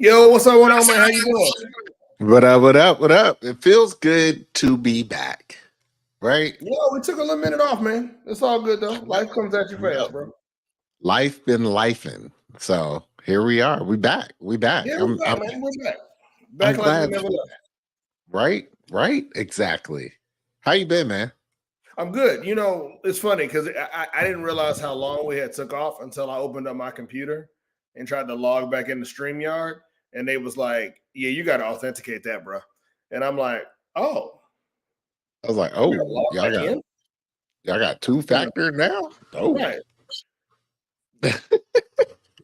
Yo, what's up? What on, man? How you doing? What up? What up? What up? It feels good to be back, right? Yo, we took a little minute off, man. It's all good though. Life comes at you fast, bro. Life been lifing, so here we are. We back. We back. Yeah, we're I'm. back, I'm. man. We're back. I'm Back like we glad. never left. Right. Right. Exactly. How you been, man? I'm good. You know, it's funny because I didn't realize how long we had took off until I opened up my computer and tried to log back into StreamYard, and they was like, "Yeah, you got to authenticate that, bro." And I'm like, "Oh, I was like, we gotta oh, log back in?" y'all got two factor now. Oh, Right.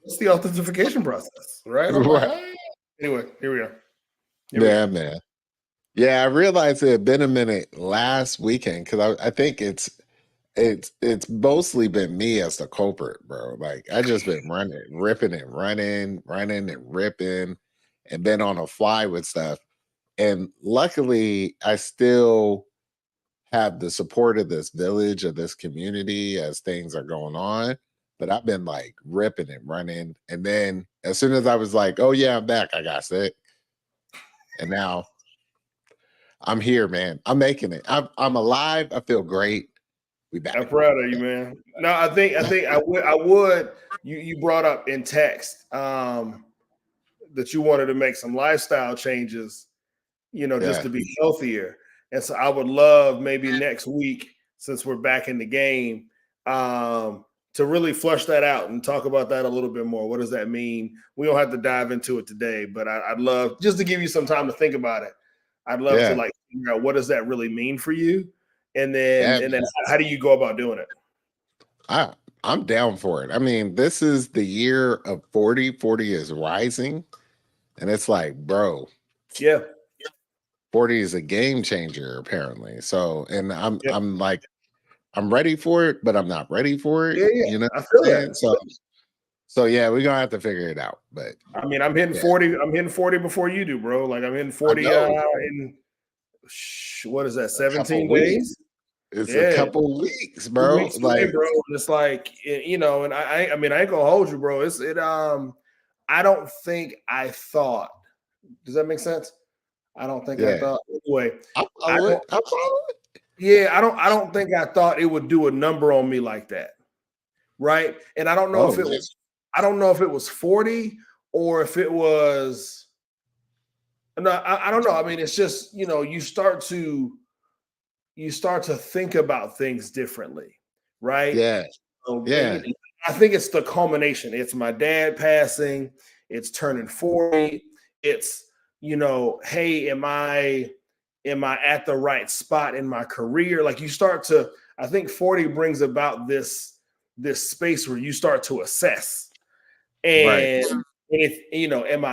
It's the authentication process, right? I'm like, right. ah. Anyway, here we are. Yeah, man. Yeah, I realized it had been a minute last weekend because I think it's mostly been me as the culprit, bro. Like I just been running, ripping and running, running and ripping, and been on a fly with stuff. And luckily, I still have the support of this village, of this community as things are going on. But I've been like ripping and running. And then as soon as I was like, oh yeah, I'm back, I got sick. And now I'm here, man. I'm making it. I'm alive. I feel great. We back. I'm proud of you, man. No, I think I would. You brought up in text that you wanted to make some lifestyle changes, just Yeah. to be healthier. And so I would love maybe next week, since we're back in the game, to really flush that out and talk about that a little bit more. What does that mean? We don't have to dive into it today, but I'd love just to give you some time to think about it. I'd love to Yeah. like figure out what does that really mean for you, and then Yeah. and then how do you go about doing it? I I'm down for it. I mean, this is the year of 40. 40 is rising. And it's like, bro, Yeah, 40 is a game changer, apparently. So, and yeah, I'm like, I'm ready for it, but I'm not ready for it. yeah, yeah. You know I what feel I'm that. saying? So yeah, we're gonna have to figure it out. But I mean, I'm hitting yeah, 40. I'm hitting 40 before you do, bro. Like I'm hitting I 40 know in what is that? a couple 17 weeks. days? It's a Yeah, couple weeks, 2 weeks bro. away, Like, bro. And it's like and I mean, I ain't gonna hold you, bro. I don't think I thought. Does that make sense? I don't think I yeah, thought. Anyway, I I follow it. don't. I follow it. Yeah, I don't think I thought it would do a number on me like that, right? And I don't know Oh if it yeah, was. I don't know if it was 40 or if it was. No, I don't know. I mean, it's just you start to think about things differently, right? yeah, So, yeah. I think it's the culmination. It's my dad passing. It's turning 40. It's hey, am I at the right spot in my career? Like you start to. I think 40 brings about this space where you start to assess Right, and if am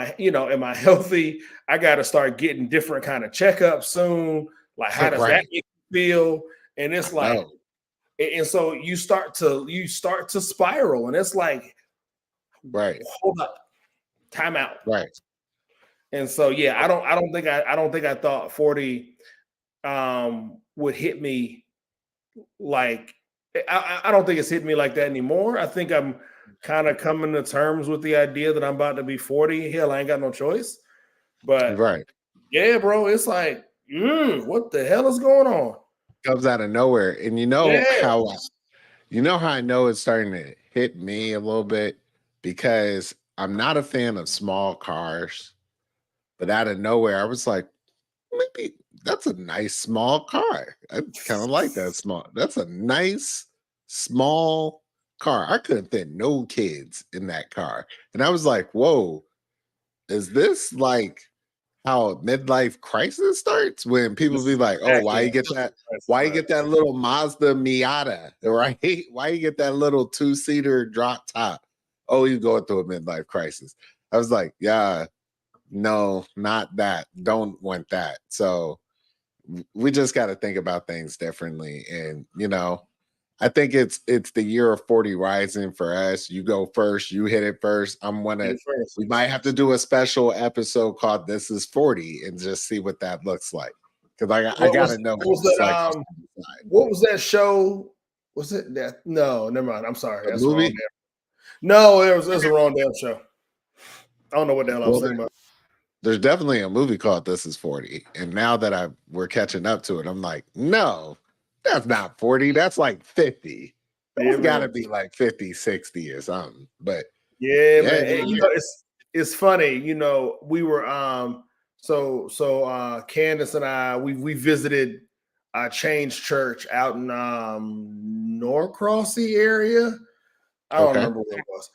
I healthy? I got to start getting different kind of checkups soon. Like, how does that right. make you feel? And it's like, No, and so you start to spiral, and it's like, right, hold up, time out. right. And so yeah, I don't think I thought 40 would hit me like I don't think it's hit me like that anymore. I think I'm kind of coming to terms with the idea that I'm about to be 40. Hell, I ain't got no choice. But Right. yeah, bro, it's like, what the hell is going on? Comes out of nowhere. And Yeah, you know how I know it's starting to hit me a little bit because I'm not a fan of small cars, but out of nowhere, I was like, maybe that's a nice small car. I kind of like that small. That's a nice small car. I couldn't fit no kids in that car. And I was like, whoa, is this like how a midlife crisis starts when people this be is like, "Oh, exactly how why you right. get that little Mazda Miata, right? Why you get that little two-seater drop top? Oh, you going through a midlife crisis." I was like, "Yeah, no, not that. Don't want that." So we just got to think about things differently, and I think it's the year of 40 rising for us. You go first, you hit it first. Get it first. We might have to do a special episode called This is 40 and just see what that looks like. Because I What gotta was know what what was it's that? like. What was that show? Was it that? No, never mind. I'm sorry. A That's the wrong movie? damn. No, it was a wrong damn show. I don't know what the hell I was Well, thinking about. there's definitely a movie called This Is 40. And now that we're catching up to it, I'm like, no, that's not 40. That's like 50. Yeah, It's got to man. be like 50, 60 or something. But Yeah, yeah, man. And, it's funny. We were Candace and I we visited Change Church out in Norcrossy area. I don't okay. remember what it was.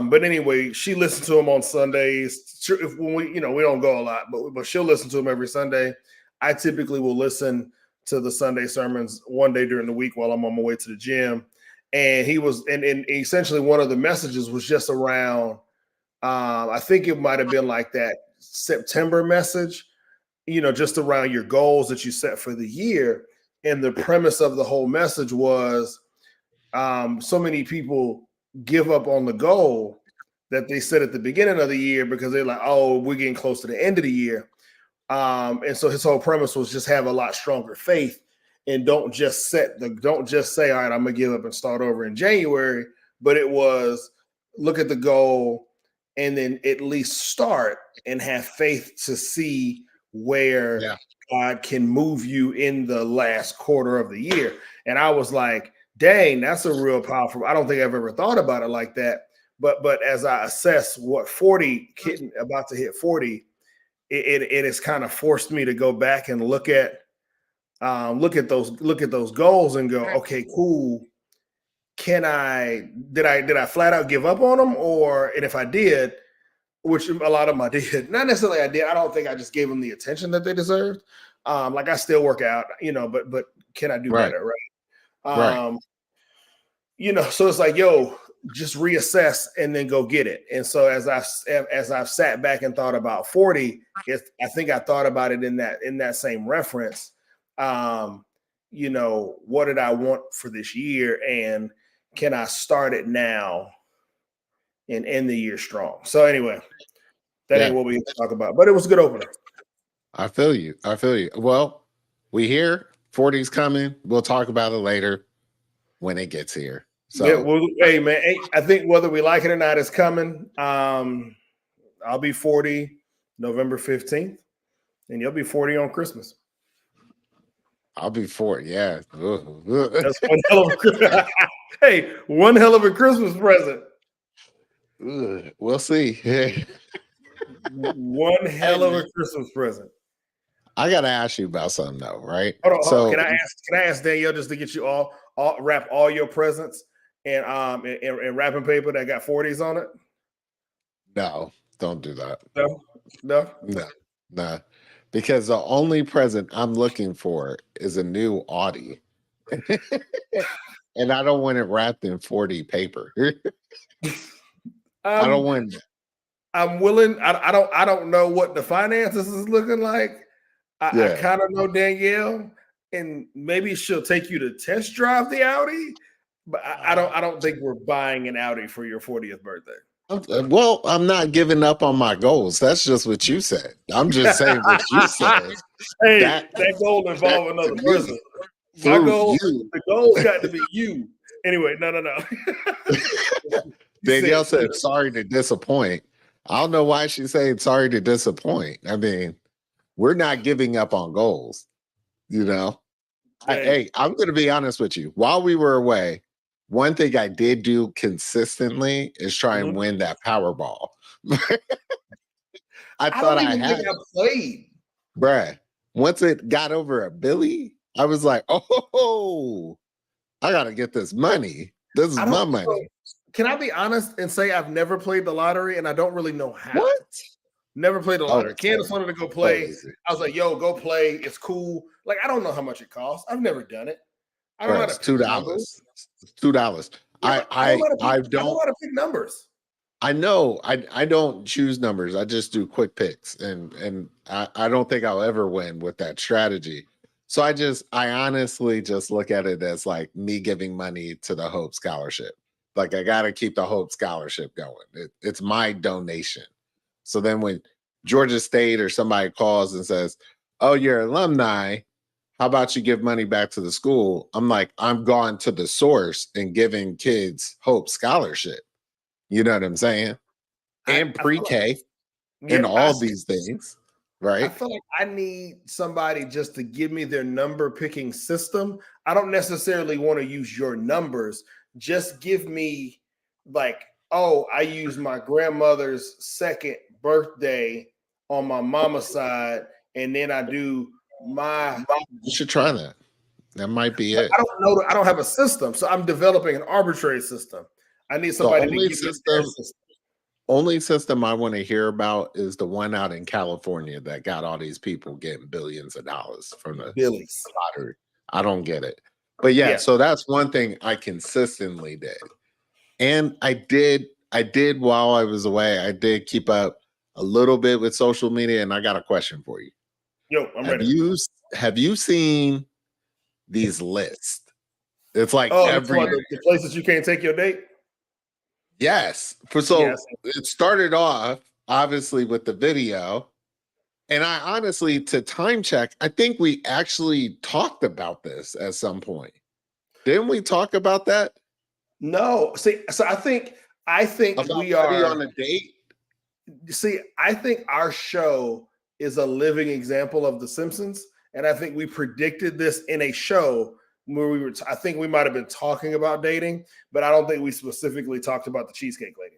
But anyway, she listened to him on Sundays. If when we don't go a lot, but she'll listen to him every Sunday. I typically will listen to the Sunday sermons one day during the week while I'm on my way to the gym. And he was, and essentially one of the messages was just around. I think it might have been like that September message, just around your goals that you set for the year. And the premise of the whole message was, so many people give up on the goal that they set at the beginning of the year because they're like, oh, we're getting close to the end of the year. And so his whole premise was just have a lot stronger faith and don't just say, all right, I'm gonna give up and start over in January. But it was look at the goal and then at least start and have faith to see where God can move you in the last quarter of the year. And I was like, dang, that's a real powerful. I don't think I've ever thought about it like that. But as I assess what 40 about to hit 40, it has kind of forced me to go back and look at those goals and go, okay, cool. Did I flat out give up on them, and if I did, which a lot of them I did, not necessarily I did. I don't think I just gave them the attention that they deserved. Like I still work out, but can I do better, right? So it's like, yo, just reassess and then go get it. And so as I've sat back and thought about 40, I think I thought about it in that same reference. What did I want for this year, and can I start it now and end the year strong? So anyway, that ain't what we talk about, but it was a good opener. I feel you. Well, we hear 40's coming. We'll talk about it later when it gets here. So yeah, well, hey man, I think whether we like it or not, it's coming. I'll be 40 November 15th, and you'll be 40 on Christmas. I'll be 40. Yeah. That's one hell of a hey, one hell of a Christmas present. We'll see. One hell of a Christmas present. I gotta ask you about something though, right? Hold on. Can I ask Danielle just to get you all wrap all your presents and wrapping paper that got 40s on it? No, don't do that. No. Because the only present I'm looking for is a new Audi. And I don't want it wrapped in 40 paper. I don't want that. I'm willing. I don't know what the finances is looking like. I kind of know Danielle, and maybe she'll take you to test drive the Audi. But I don't think we're buying an Audi for your 40th birthday. Well, I'm not giving up on my goals. That's just what you said. I'm just saying what you said. Hey, that goal involves another person. The goal's got to be you. Anyway, no. Danielle said, sorry to disappoint. I don't know why she's saying sorry to disappoint. I mean, we're not giving up on goals, Hey, I'm going to be honest with you. While we were away, one thing I did do consistently is try and win that Powerball. I thought I had played. Bruh, once it got over $1 billion, I was like, oh, I got to get this money. This is my money. Can I be honest and say I've never played the lottery and I don't really know how? What? Never played the lottery. Candace wanted to go play. I was like, yo, go play. It's cool. Like, I don't know how much it costs. I've never done it. I don't know how to $2. It's $2. Yeah, I don't know how to pick numbers. I know. I don't choose numbers. I just do quick picks. And I don't think I'll ever win with that strategy. So I honestly just look at it as like me giving money to the Hope Scholarship. Like, I got to keep the Hope Scholarship going. It's my donation. So then when Georgia State or somebody calls and says, oh, you're alumni, how about you give money back to the school? I'm like, I'm gone to the source and giving kids Hope Scholarship. You know what I'm saying? And pre-K. Yeah, in all these things, I right? feel like I need somebody just to give me their number picking system. I don't necessarily want to use your numbers. Just give me like, oh, I use my grandmother's second birthday on my mama's side, and then I do my. You should try that. That might be But it. I don't know. I don't have a system, so I'm developing an arbitrary system. I need The somebody to give me their system. only system I want to hear about is the one out in California that got all these people getting billions of dollars from the Billy's. lottery. I don't get it. But yeah, Yeah. so that's one thing I consistently did. And I did while I was away, I did keep up a little bit with social media, and I got a question for you. Yo, I'm Have ready. you seen these lists? It's like Oh, every the places you can't take your date. yes. Yes. It started off obviously with the video. And I honestly, to time check, I think we actually talked about this at some point. Didn't we talk about that? No, see, so I think About we Buddy are. on a date? See, I think our show is a living example of The Simpsons, and I think we predicted this in a show where we were. I think we might have been talking about dating, but I don't think we specifically talked about the Cheesecake Lady.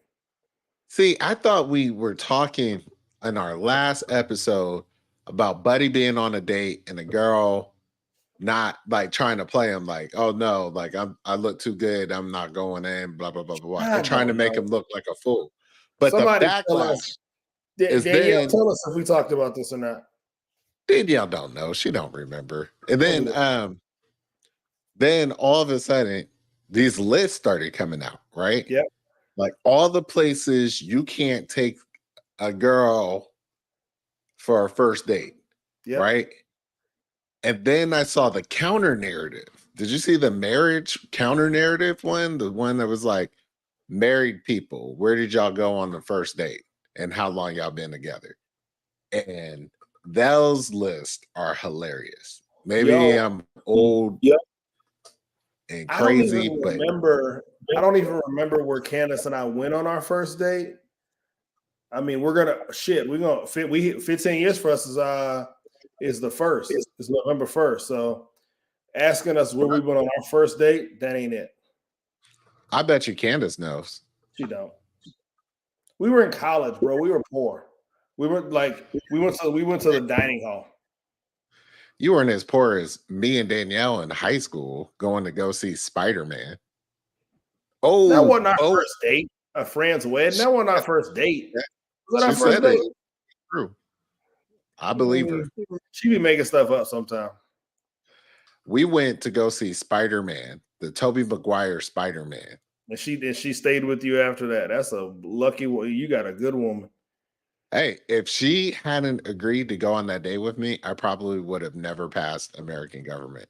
See, I thought we were talking in our last episode about Buddy being on a date and a girl not like trying to play him like, oh no, like I look too good, I'm not going in, blah blah blah blah blah, I and trying to don't make know. him look like a fool. But the Somebody tell us, backlash is Danielle, then tell us if we talked about this or not. Danielle don't know, she don't remember. And Don't do it. then all of a sudden these lists started coming out, right? Yep. Like all the places you can't take a girl for a first date, Yep. right? And then I saw the counter narrative. Did you see the marriage counter narrative one? The one that was like, married people, where did y'all go on the first date and how long y'all been together? And those lists are hilarious. Maybe Yo. I'm old Yep. and I don't crazy, even but remember. I don't even remember where Candace and I went on our first date. I mean, we're gonna shit. We're gonna fit. We hit 15 years for us is the first. It's November 1st. So asking us where we went on our first date, that ain't it. I bet you Candace knows. She don't. We were in college, bro. We were poor. We were like we went to the dining hall. You weren't as poor as me and Danielle in high school going to go see Spider-Man. That wasn't our Oh, first date. A friend's wedding. That wasn't our first date. Was that she our first said date? it. True. I believe her. She be making stuff up sometime. We went to go see Spider-Man, the Tobey Maguire Spider-Man. And she stayed with you after that. That's a lucky one. You got a good woman. Hey, if she hadn't agreed to go on that date with me, I probably would have never passed American government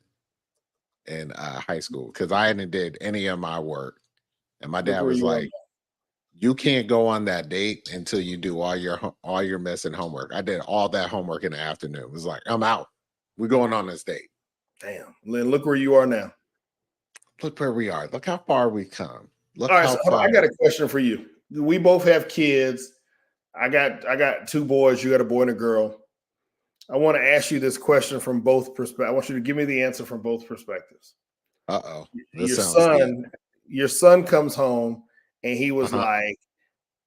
in high school because I hadn't did any of my work. And my dad where was you are like, you can't go on that date until you do all your missing homework. I did all that homework in the afternoon. It was like, I'm out. We're going on this date. Damn, Lynn, look where you are now. Look where we are. Look how far we come. Look All right, how so far. I got a question for you. We both have kids. I got two boys. You got a boy and a girl. I want to ask you this question from both perspectives. I want you to give me the answer from both perspectives. Uh-oh. Your son comes home and he was like,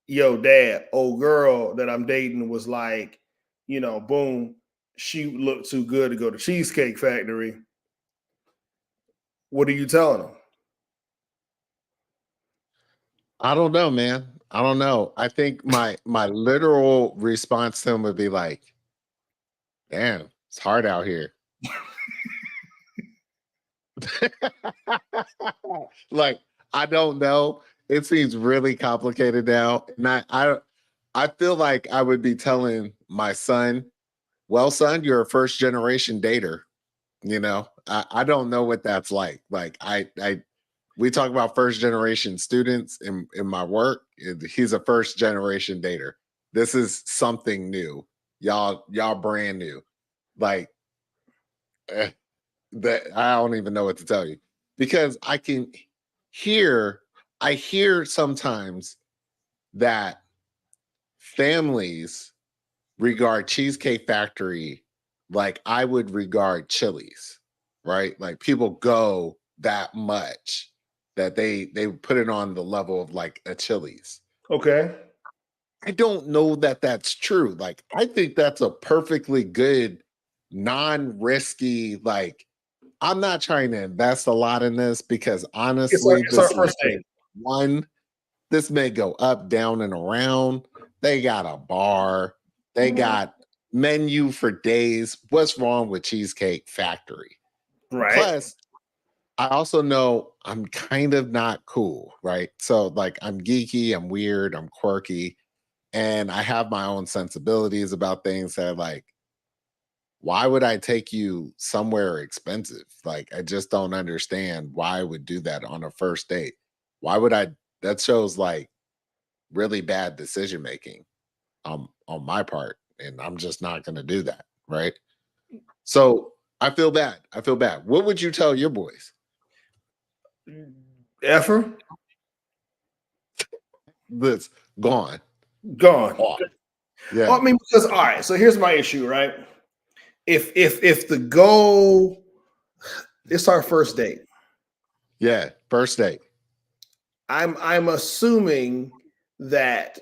yo, dad, old girl that I'm dating was like, boom, she looked too good to go to Cheesecake Factory. What are you telling him? I don't know, man. I don't know. I think my literal response to him would be like, damn, it's hard out here. Like, I don't know. It seems really complicated now. And I feel like I would be telling my son, well, son, you're a first generation dater. I don't know what that's like. Like we talk about first generation students in my work. He's a first generation dater. This is something new. Y'all brand new. Like that I don't even know what to tell you because I hear sometimes that families regard Cheesecake Factory like I would regard Chili's, right? Like people go that much that they put it on the level of like a Chili's. Okay. I don't know that that's true. Like I think that's a perfectly good non-risky like I'm not trying to invest a lot in this because honestly It's our this is first date. one this may go up, down, and around. They got a bar. They got menu for days. What's wrong with Cheesecake Factory? Right. Plus, I also know I'm kind of not cool, right? So, like, I'm geeky, I'm weird, I'm quirky, and I have my own sensibilities about things that, like, why would I take you somewhere expensive? Like, I just don't understand why I would do that on a first date. Why would I? That shows like really bad decision making on my part, and I'm just not going to do that, right? So I feel bad. I feel bad. What would you tell your boys? Effer, That's gone gone. off. Well, Yeah, I mean, because all right. So here's my issue, right? If the goal, it's our first date. yeah. First date. I'm assuming that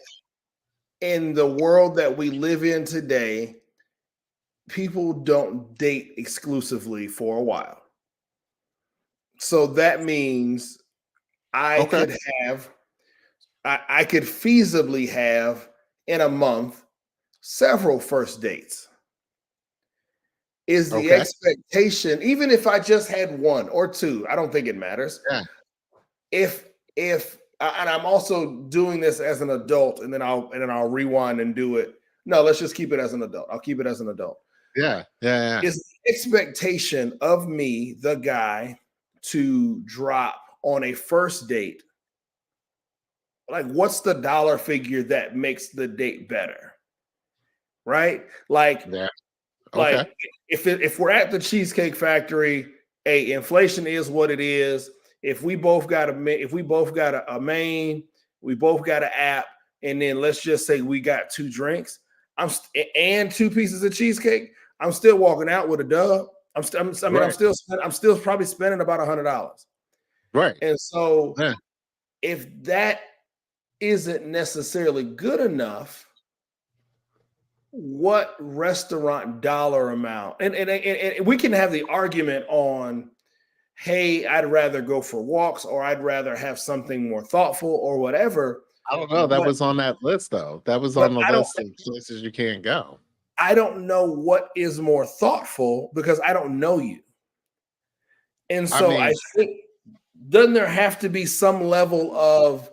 in the world that we live in today, people don't date exclusively for a while. So that means I Okay. could have, I could feasibly have in a month several first dates. Is the Okay. expectation, even if I just had one or two, I don't think it matters. Yeah. If and I'm also doing this as an adult, and then I'll rewind and do it. No, let's just keep it as an adult. I'll keep it as an adult. Yeah. Yeah. Is the expectation of me, the guy, to drop on a first date? Like, what's the dollar figure that makes the date better? Right? Yeah. Okay. Like if we're at the Cheesecake Factory, inflation is what it is. If we both got a main, we both got an app, and then let's just say we got two drinks, and two pieces of cheesecake, I'm still walking out with a dub. Right. I'm still probably spending about $100. Right. And so Yeah. if that isn't necessarily good enough, what restaurant dollar amount? And we can have the argument on, hey, I'd rather go for walks, or I'd rather have something more thoughtful, or whatever. I don't know. That But was on that list though. That was but on the list of places you can't go. I don't know what is more thoughtful because I don't know you. And I so I mean, think, doesn't there have to be some level of,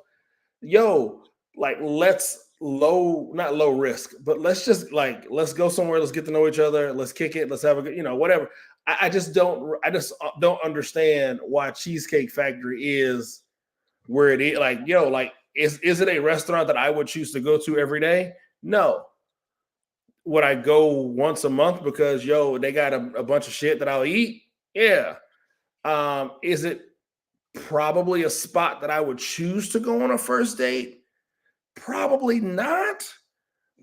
yo, like, not low risk, but let's just like, let's go somewhere, let's get to know each other, let's kick it, let's have a good, whatever. I just don't understand why Cheesecake Factory is where it is. Like, yo, like, is it a restaurant that I would choose to go to every day? No. Would I go once a month because, yo, they got a bunch of shit that I'll eat? Yeah. Is it probably a spot that I would choose to go on a first date? Probably not.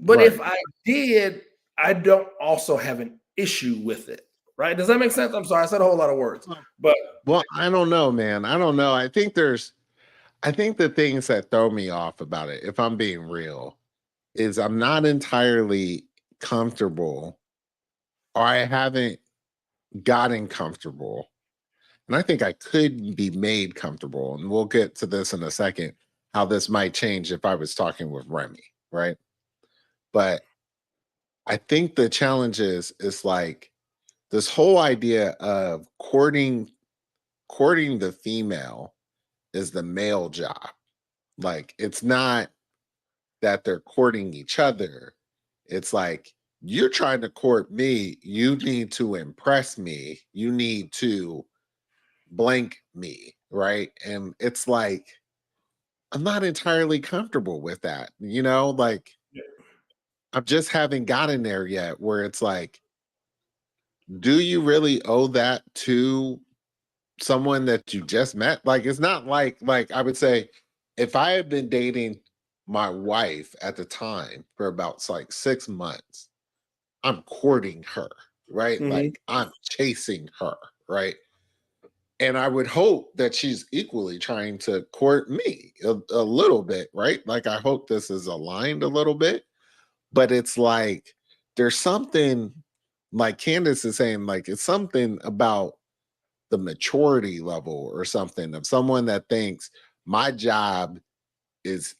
But right. if I did, I don't also have an issue with it. Right? Does that make sense? I'm sorry, I said a whole lot of words. But Well, I don't know, man. I don't know. I think the things that throw me off about it, if I'm being real, is I'm not entirely comfortable, or I haven't gotten comfortable. And I think I could be made comfortable. And we'll get to this in a second, how this might change if I was talking with Remy, right? But I think the challenge is like this whole idea of courting the female is the male job. Like it's not that they're courting each other. It's like you're trying to court me. You need to impress me. You need to blank me, right? And it's like I'm not entirely comfortable with that. Like I just haven't gotten there yet where it's like, do you really owe that to someone that you just met? Like it's not like I would say if I had been dating my wife at the time for about like 6 months. I'm courting her, right? Mhm. Like I'm chasing her, right? And I would hope that she's equally trying to court me a little bit, right? Like I hope this is aligned a little bit, but it's like there's something like Candace is saying, like it's something about the maturity level or something of someone that thinks my job is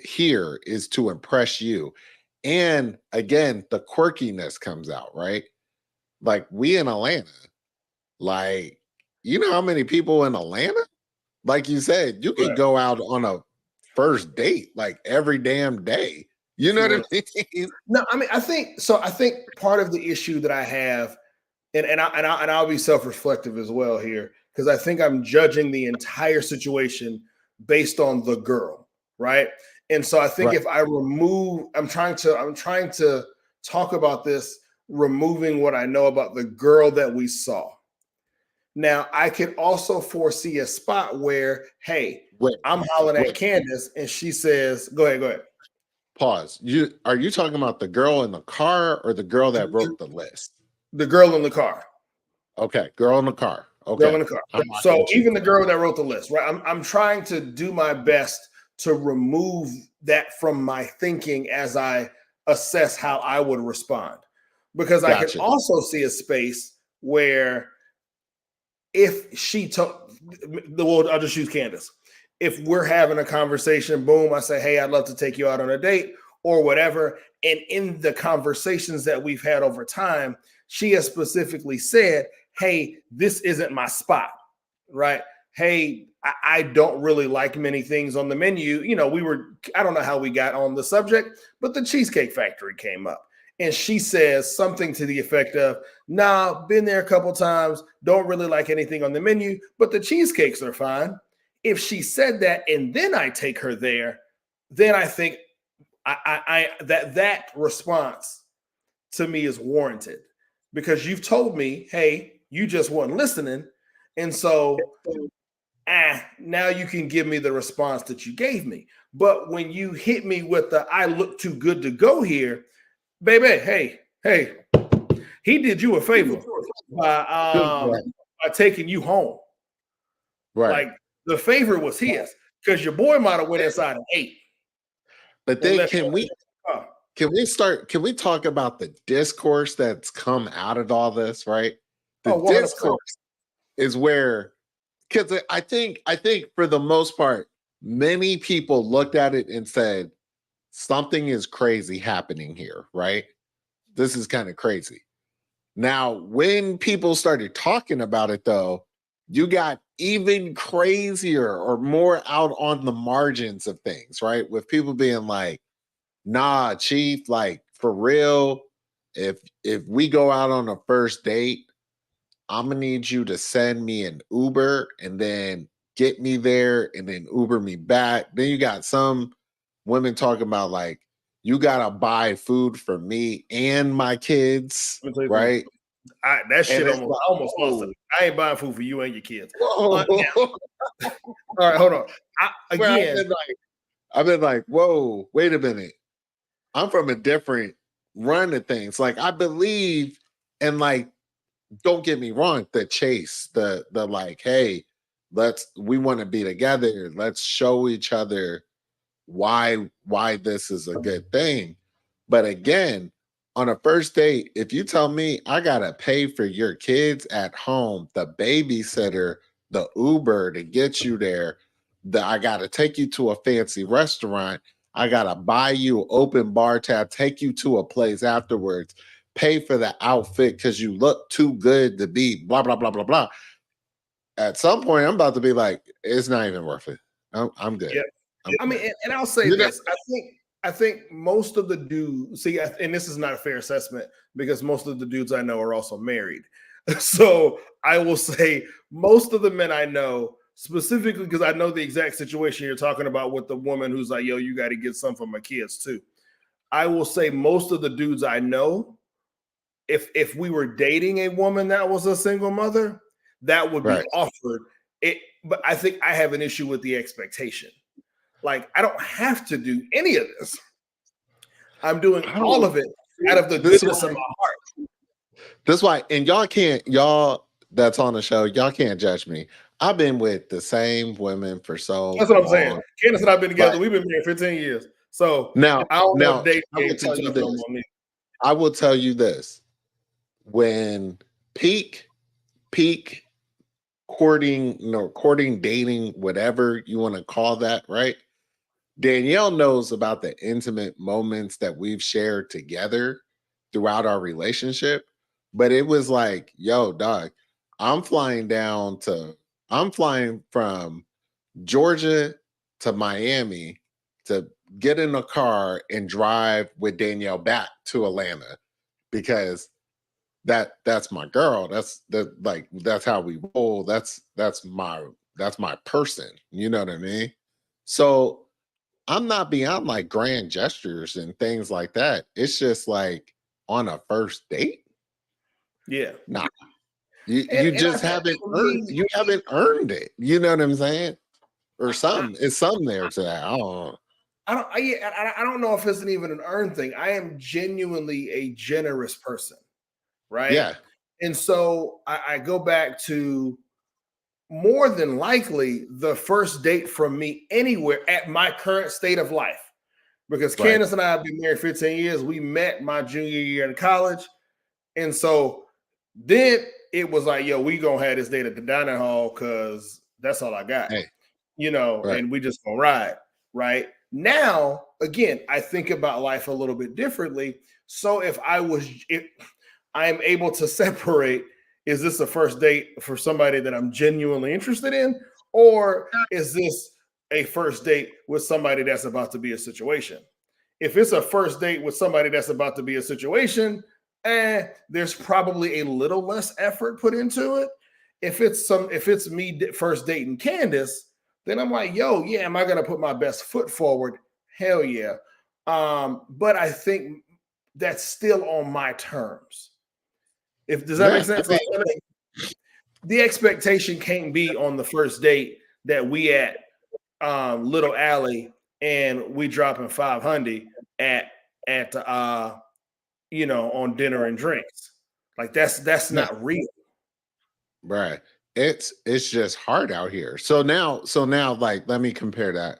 here is to impress you. And again, the quirkiness comes out, right? Like we in Atlanta, like you know how many people in Atlanta? Like you said, you could Right. go out on a first date like every damn day. You know what Sure. I mean? No, I mean, I think so. I think part of the issue that I have, and I'll be self-reflective as well here, because I think I'm judging the entire situation based on the girl, right? And so I think Right. if I remove, I'm trying to talk about this, removing what I know about the girl that we saw. Now, I could also foresee a spot where, hey, Wait, I'm hollering at wait, Candace, and she says, "Go ahead, go ahead." pause. You talking about the girl in the car or the girl that wrote the list? The girl in the car. Okay, girl in the car. Girl in Okay. the car. I'm rocking So with you. even the girl that wrote the list, right? I'm trying to do my best to remove that from my thinking as I assess how I would respond. Because I can Gotcha. also see a space where if she took the world, I'll just use Candace. If we're having a conversation, boom, I say, "Hey, I'd love to take you out on a date," or whatever. And in the conversations that we've had over time, she has specifically said, "Hey, this isn't my spot," right? "Hey, I don't really like many things on the menu." I don't know how we got on the subject, but the Cheesecake Factory came up. And she says something to the effect of, "Nah, been there a couple times, don't really like anything on the menu, but the cheesecakes are fine." If she said that and then I take her there, then I think that response to me is warranted, because you've told me, "Hey, you just weren't listening," and so now you can give me the response that you gave me. But when you hit me with the "I look too good to go here," baby, hey, he did you a favor by Right. by taking you home. Right. Like, the favor was his, because your boy might have went inside and ate But and then left you in the car. can we talk about the discourse that's come out of all this, right? The Oh, 100%. discourse is where because I think for the most part, many people looked at it and said, something is crazy happening here, right? This is kind of crazy. Now, when people started talking about it, though, you got even crazier or more out on the margins of things, right? With people being like, nah, chief, like for real, if we go out on a first date, I'm gonna need you to send me an Uber and then get me there and then Uber me back. Then you got some women talking about like, you gotta buy food for me and my kids, Let me tell you something. right? That And shit it's almost like, I almost lost it. whoa, I ain't buying food for you and your kids. Now, whoa. all right, hold on. Where Again, I've been like, whoa, wait a minute. I'm from a different run of things. Like I believe, and like, don't get me wrong, the chase, the like, hey, we want to be together. Let's show each other why this is a good thing. But again, on a first date, if you tell me I gotta pay for your kids at home, the babysitter, the Uber to get you there, I gotta take you to a fancy restaurant, I gotta buy you open bar tab, take you to a place afterwards, pay for the outfit because you look too good to be blah blah blah blah blah. At some point, I'm about to be like, it's not even worth it. I'm good. yeah. I'm I mean, good. and I'll say You know, this. I think most of the dudes see, and this is not a fair assessment because most of the dudes I know are also married. So I will say most of the men I know, specifically because I know the exact situation you're talking about with the woman who's like, "Yo, you got to get some for my kids too." I will say most of the dudes I know, if we were dating a woman that was a single mother, that would be right. offered. But I think I have an issue with the expectation. Like, I don't have to do any of this. I'm doing I all don't- of it out of the This goodness why- of my heart. That's why, and y'all that's on the show, y'all can't judge me. I've been with the same women for so That's what I'm long. saying. Candace and I've been together. But We've been married 15 years. So now, I don't know if dating I will game too tell you tough no this. more me. I will tell you this. When peak courting, dating, whatever you want to call that, right? Danielle knows about the intimate moments that we've shared together throughout our relationship. But it was like, yo, dog, I'm flying from Georgia to Miami to get in a car and drive with Danielle back to Atlanta because that's my girl. That's how we roll. That's my person. You know what I mean? So I'm not beyond like grand gestures and things like that. It's just like on a first date. Yeah. Nah. You And just I haven't for earned me, you haven't earned it. You know what I'm saying? Or something. It's something there to that. I don't know. I don't know if it's even an earned thing. I am genuinely a generous person, right? Yeah. And so I go back to more than likely the first date from me anywhere at my current state of life. Because Right. Candace and I have been married 15 years. We met my junior year in college. And so then it was like, yo, we gonna have this date at the dining hall because that's all I got. Hey. Right. And we just gonna ride. Right. Now, again, I think about life a little bit differently. So if I am able to separate, is this a first date for somebody that I'm genuinely interested in? Or is this a first date with somebody that's about to be a situation? If it's a first date with somebody that's about to be a situation, there's probably a little less effort put into it. If it's me first dating Candace, then I'm like, yo, yeah, am I gonna put my best foot forward? Hell yeah. But I think that's still on my terms. Does that make sense? Like, the expectation can't be on the first date that we at Little Alley and we dropping 500 at on dinner and drinks. Like that's not real. Right. It's just hard out here. So now like let me compare that.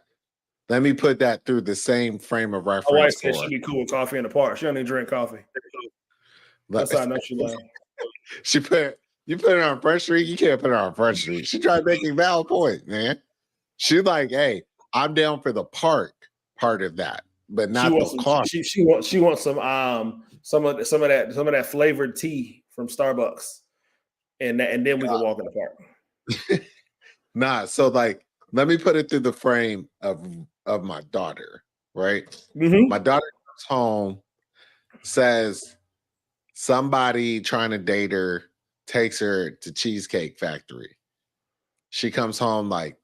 Let me put that through the same frame of My wife reference said for she'd be cool with coffee in the park. She don't even drink coffee. That's how I know she lying. You put her on Front Street, you can't put her on Front Street. She tried making a valid point, man. She like, hey, I'm down for the park part of that, but not the coffee. She wants some of that flavored tea from Starbucks. And then we can walk in the park. Nah, so like let me put it through the frame of my daughter, right? Mm-hmm. My daughter comes home, says somebody trying to date her takes her to Cheesecake Factory. She comes home like,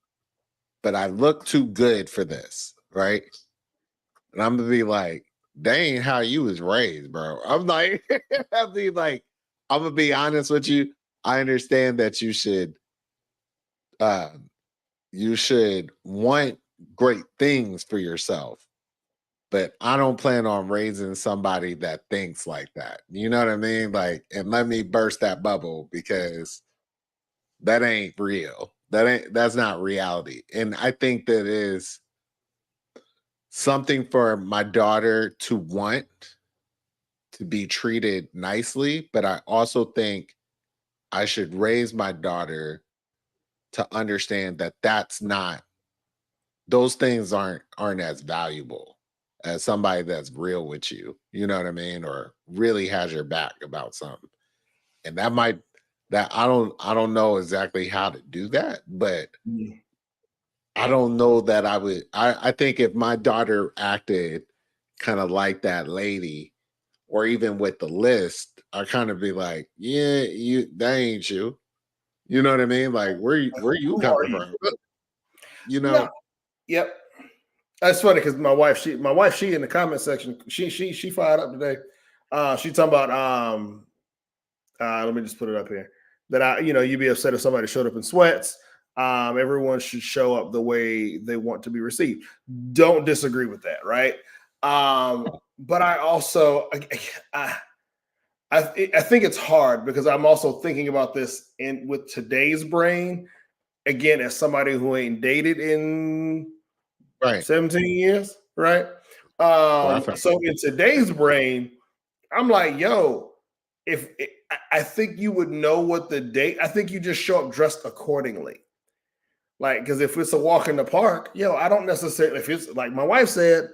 but I look too good for this, right? And I'm gonna be like, that ain't how you was raised, bro. I'm like, I'm gonna be honest with you. I understand that you should want great things for yourself, but I don't plan on raising somebody that thinks like that. You know what I mean? Like, and let me burst that bubble because that ain't real. That's not reality. And I think that is something for my daughter to want to be treated nicely, but I also think I should raise my daughter to understand that those things aren't as valuable as somebody that's real with you. You know what I mean? Or really has your back about something. And I don't know exactly how to do that, but I don't know that I would. I think if my daughter acted kind of like that lady, or even with the list, I kind of be like, yeah, that ain't you. You know what I mean? Like where you coming from? You know? No. Yep. That's funny because my wife, she in the comment section, she fired up today. She talking about let me just put it up here. That you'd be upset if somebody showed up in sweats. Everyone should show up the way they want to be received. Don't disagree with that, right? But I also I think it's hard because I'm also thinking about this with today's brain again as somebody who ain't dated in Right. 17 years, right? So in today's brain, I'm like, yo, if I think you would know what the date, I think you just show up dressed accordingly. Like, because if it's a walk in the park, yo, I don't necessarily, if it's like my wife said,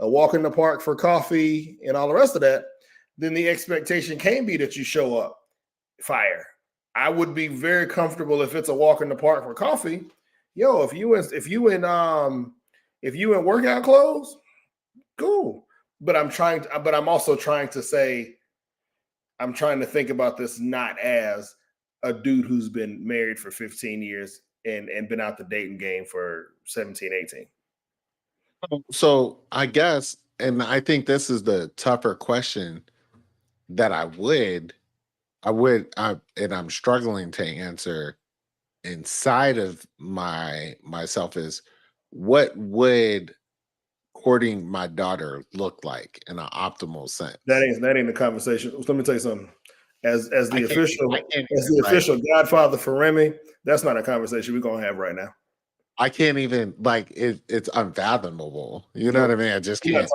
a walk in the park for coffee and all the rest of that, then the expectation can be that you show up fire. I would be very comfortable if it's a walk in the park for coffee. Yo, if you in workout clothes, cool. But I'm also trying to say, I'm trying to think about this not as a dude who's been married for 15 years and been out the dating game for 17, 18. So I guess, and I think this is the tougher question that and I'm struggling to answer inside of myself is what would courting my daughter look like in an optimal sense? That ain't the conversation. Let me tell you something. As the I official godfather for Remy, that's not a conversation we're gonna have right now. I can't even it's unfathomable. You know what I mean? I just can't.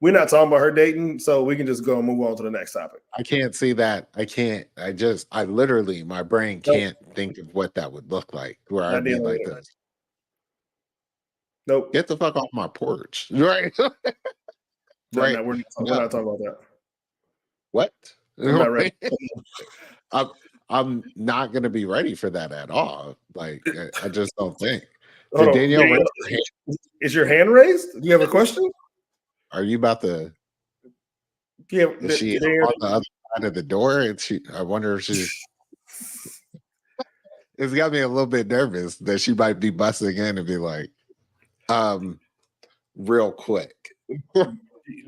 We're not talking about her dating, so we can just go and move on to the next topic. I can't see that. I can't. I literally, my brain can't think of what that would look like. Where I'd be like this. Nope. Get the fuck off my porch. Right. Right. No, we're not talking about that. What? I'm not ready. I'm not going to be ready for that at all. Like, I just don't think. Danielle, is your hand raised? Do you have a question? Are you about to? Yeah, is she on the other side of the door? And I wonder if she's. It's got me a little bit nervous that she might be busting in and be like, real quick.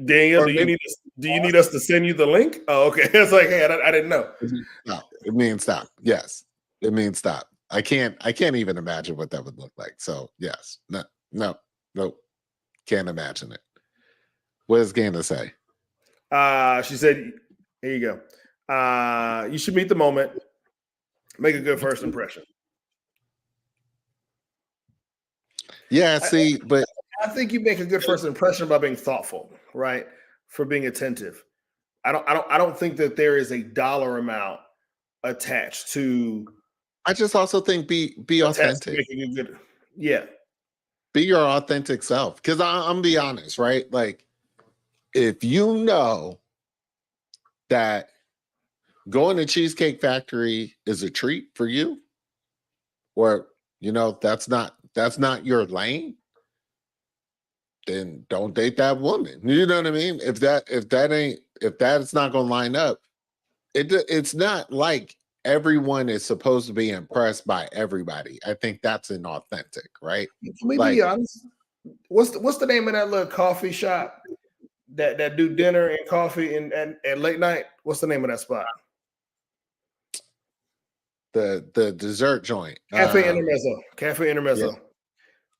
Daniel, do you need us to send you the link? Oh, okay. It's like, hey, I didn't know. No, it means stop. Yes, it means stop. I can't even imagine what that would look like. So yes, no, can't imagine it. What is Gana say? She said, here you go. You should meet the moment. Make a good first impression. Yeah, see, but I think you make a good first impression by being thoughtful, right? For being attentive. I don't think that there is a dollar amount attached to. I just also think be authentic. Yeah. Be your authentic self. Because I'm gonna be honest, right? Like, if you know that going to Cheesecake Factory is a treat for you, or that's not your lane, then don't date that woman. You know what I mean? If that's not gonna line up, it's not like everyone is supposed to be impressed by everybody. I think that's inauthentic, right? Let me be honest. What's the name of that little coffee shop that do dinner and coffee and late night? What's the name of that spot? The dessert joint. Cafe Intermezzo.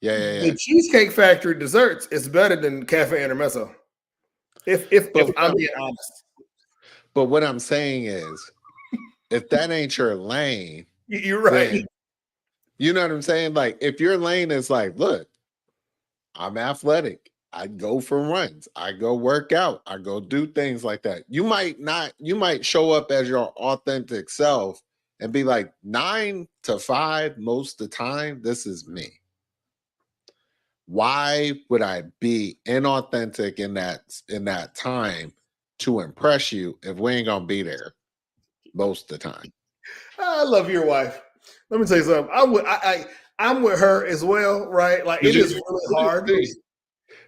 Yeah. The Cheesecake Factory desserts is better than Cafe Intermezzo. If I'm being honest. But what I'm saying is, if that ain't your lane, you're right. Then, you know what I'm saying? Like, if your lane is like, look, I'm athletic. I go for runs. I go work out. I go do things like that. You might show up as your authentic self and be like 9 to 5 most of the time. This is me. Why would I be inauthentic in that time to impress you if we ain't gonna be there most of the time? I love your wife. Let me tell you something. I'm with her as well, right? Like, it is really hard.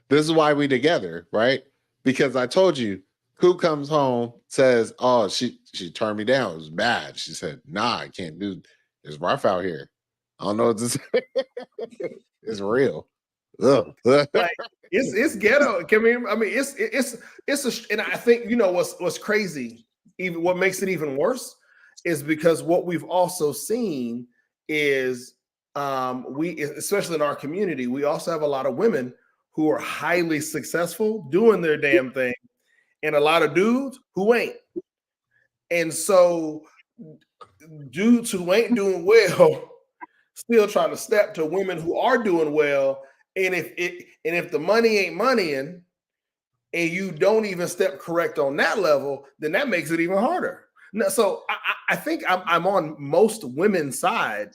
This is why we together, right? Because I told you, who comes home says, "Oh, she turned me down. It was bad." She said, "Nah, I can't do. It's rough out here. I don't know what to say. It's real." Like, it's ghetto. I mean, it's and I think what's crazy, even what makes it even worse is because what we've also seen is we, especially in our community, we also have a lot of women who are highly successful doing their damn thing, and a lot of dudes who ain't. And so dudes who ain't doing well still trying to step to women who are doing well. And if the money ain't moneying and you don't even step correct on that level, then that makes it even harder. So I think I'm on most women's side.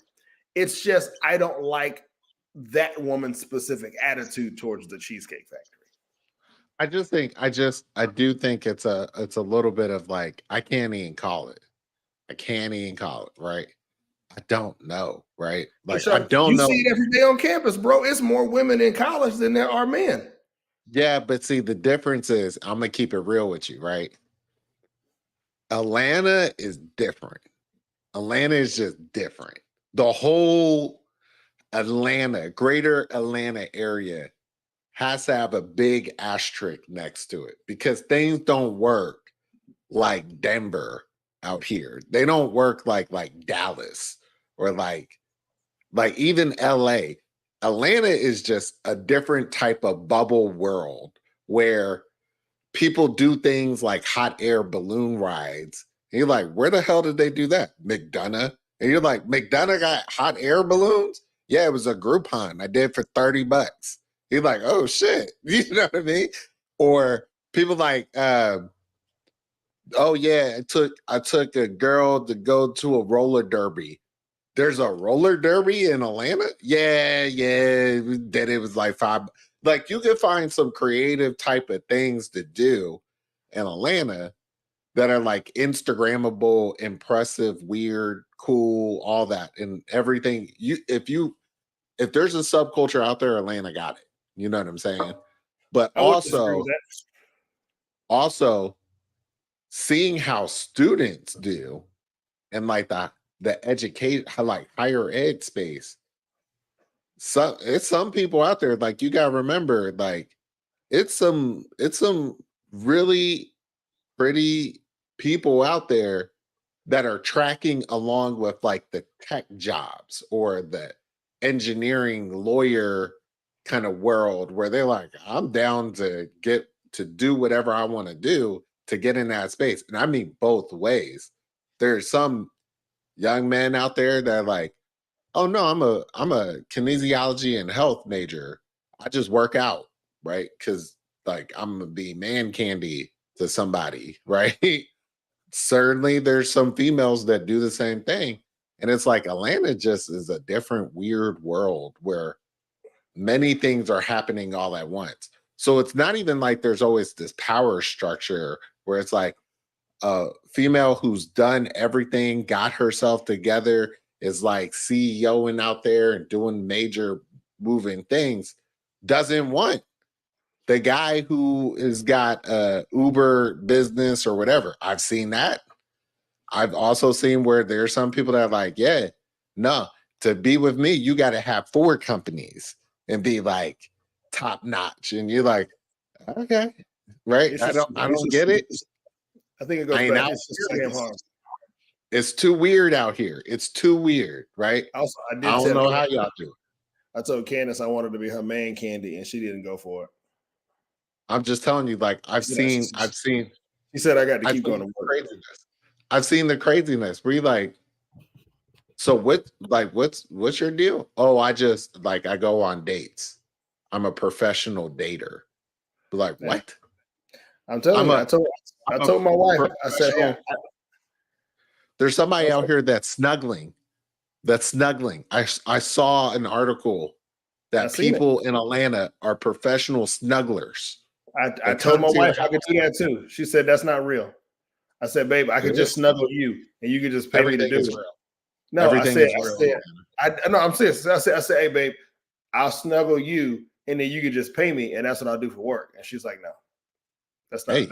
It's just I don't like that woman's specific attitude towards the Cheesecake Factory. I do think it's a little bit of like, I can't even call it. I can't even call it, right? I don't know, right? Like, I don't you know. see it every day on campus, bro. It's more women in college than there are men. Yeah, but see, the difference is, I'm gonna keep it real with you, right? Atlanta is different. Atlanta is just different. The whole Atlanta, greater Atlanta area has to have a big asterisk next to it because things don't work like Denver out here. They don't work like Dallas or like even LA. Atlanta is just a different type of bubble world where people do things like hot air balloon rides. And you're like, where the hell did they do that? McDonough. And you're like, McDonough got hot air balloons? Yeah, it was a Groupon I did for $30. You're like, oh shit. You know what I mean? Or people like, oh yeah, I took a girl to go to a roller derby. There's a roller derby in Atlanta? Yeah. That it was like $5. Like, you can find some creative type of things to do in Atlanta that are like Instagrammable, impressive, weird, cool, all that. And everything. If there's a subculture out there, Atlanta got it. You know what I'm saying? But I would disagree with that. also seeing how students do and like the educate like higher ed space. It's some people out there, like, you gotta remember, like, it's some really pretty people out there that are tracking along with like the tech jobs or the engineering lawyer kind of world where they're like, I'm down to get to do whatever I want to do to get in that space. And I mean both ways. There's some young men out there that are like, oh no, I'm a kinesiology and health major. I just work out, right? Because like, I'm gonna be man candy to somebody, right? Certainly there's some females that do the same thing. And it's like Atlanta just is a different weird world where many things are happening all at once. So it's not even like there's always this power structure where it's like a female who's done everything, got herself together, is like CEOing out there and doing major moving things, doesn't want the guy who has got a Uber business or whatever. I've seen that. I've also seen where there's some people that are like, yeah, no, to be with me, you got to have 4 companies and be like top notch. And you're like, okay, right? I don't get it. I think it goes back. It's just Sam Harm. It's too weird out here. It's too weird, right? Also, I don't know how y'all do it. I told Candace I wanted to be her man candy, and she didn't go for it. I'm just telling you, like, I've seen. She said I got to keep going to work. Craziness. I've seen the craziness. Where you like, so what's your deal? Oh, I just like, I go on dates. I'm a professional dater. Like, what? I'm telling you, I told my wife, I said, hey, there's somebody out here that's snuggling. I saw an article that people in Atlanta are professional snugglers. I told my wife I could do that too. She said that's not real. I said, babe, I could just snuggle you and you could just pay me to do it. No, I'm serious. I said, hey, babe, I'll snuggle you and then you could just pay me and that's what I'll do for work. And she's like, no, that's not real.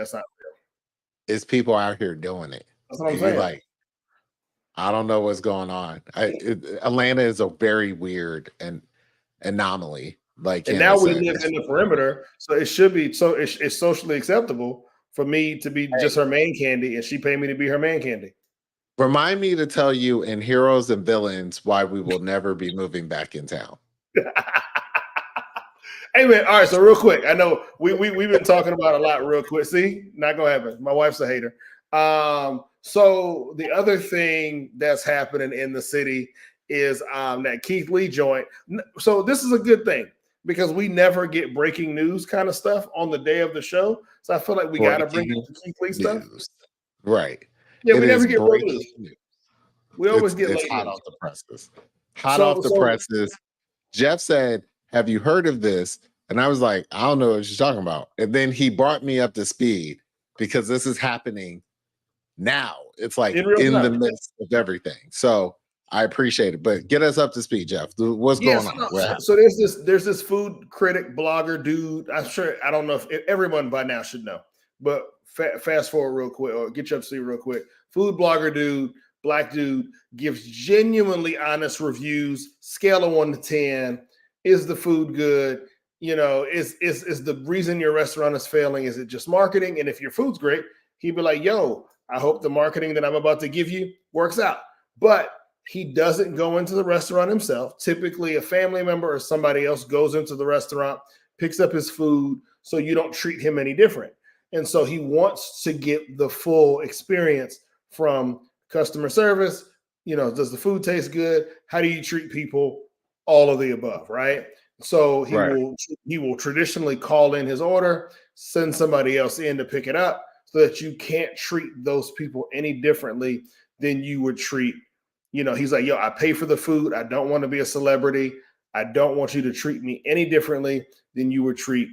It's people out here doing it. That's what I'm saying. Like, I don't know what's going on. Atlanta is a very weird and anomaly. Like, and now we live in the perimeter, so it should be it's socially acceptable for me to be just her man candy, and she pay me to be her man candy. Remind me to tell you in Heroes and Villains why we will never be moving back in town. Hey man, all right. So real quick, I know we've been talking about a lot. Real quick, see, not gonna happen. My wife's a hater. So the other thing that's happening in the city is that Keith Lee joint. So this is a good thing because we never get breaking news kind of stuff on the day of the show. So I feel like we got to bring up the Keith Lee stuff. Right. Yeah, it we never is get breaking news. We always get it's late hot news. off the presses. Hot off the presses. Jeff said, "Have you heard of this?" And I was like, "I don't know what you're talking about." And then he brought me up to speed because this is happening now. It's like in the midst of everything. So I appreciate it. But get us up to speed, Jeff. What's going on? So there's this food critic blogger dude. I'm sure, I don't know if everyone by now should know, but fast forward real quick or get you up to speed real quick. Food blogger dude, black dude, gives genuinely honest reviews, scale of 1 to 10. Is the food good? You know, is the reason your restaurant is failing, is it just marketing? And if your food's great, he'd be like, yo, I hope the marketing that I'm about to give you works out. But he doesn't go into the restaurant himself. Typically, a family member or somebody else goes into the restaurant, picks up his food, so you don't treat him any different. And so he wants to get the full experience from customer service. You know, does the food taste good? How do you treat people? All of the above, right? So he will traditionally call in his order, send somebody else in to pick it up, so that you can't treat those people any differently than you would treat. You know, he's like, yo, I pay for the food. I don't want to be a celebrity. I don't want you to treat me any differently than you would treat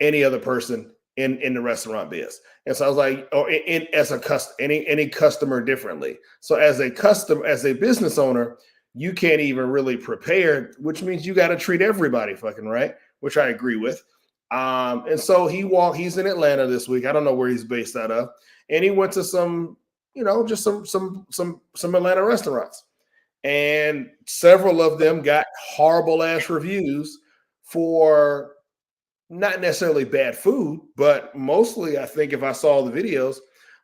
any other person in the restaurant biz. And so I was like, or any customer differently. So as a business owner, you can't even really prepare, which means you got to treat everybody fucking right, which I agree with. And so he's in Atlanta this week. I don't know where he's based out of. And he went to some, you know, just some Atlanta restaurants. And several of them got horrible ass reviews for not necessarily bad food, but mostly, I think if I saw the videos,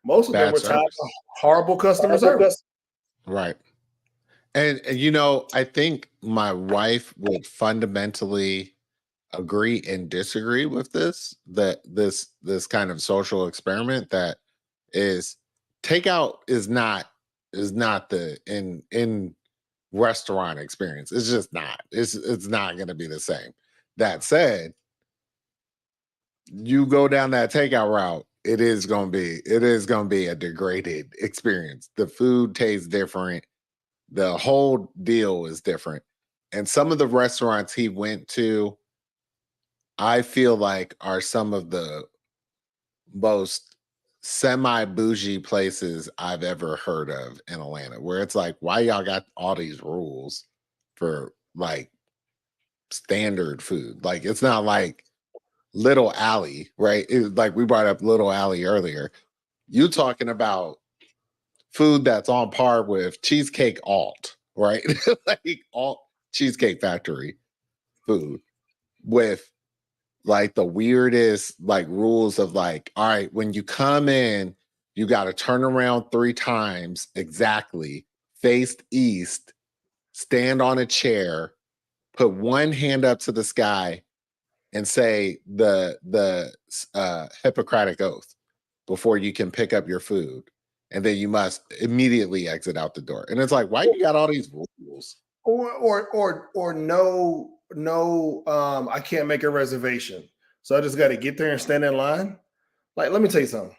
most of them were tied to horrible customer service. Right. And you know, I think my wife would fundamentally agree and disagree with this, that this kind of social experiment that is takeout is not the in restaurant experience. It's just not. It's not going to be the same. That said, you go down that takeout route, it is going to be a degraded experience. The food tastes different. The whole deal is different. And some of the restaurants he went to, I feel like, are some of the most semi-bougie places I've ever heard of in Atlanta, where it's like, why y'all got all these rules for like standard food? Like, it's not like Little Alley, right? It's like we brought up Little Alley earlier. You talking about food that's on par with Cheesecake Alt, right? Like Alt Cheesecake Factory food with like the weirdest like rules of like, all right, when you come in, you got to turn around 3 times exactly, face east, stand on a chair, put one hand up to the sky, and say the Hippocratic oath before you can pick up your food, and then you must immediately exit out the door. And it's like, why you got all these rules? Or no, I can't make a reservation, so I just got to get there and stand in line. Like, let me tell you something.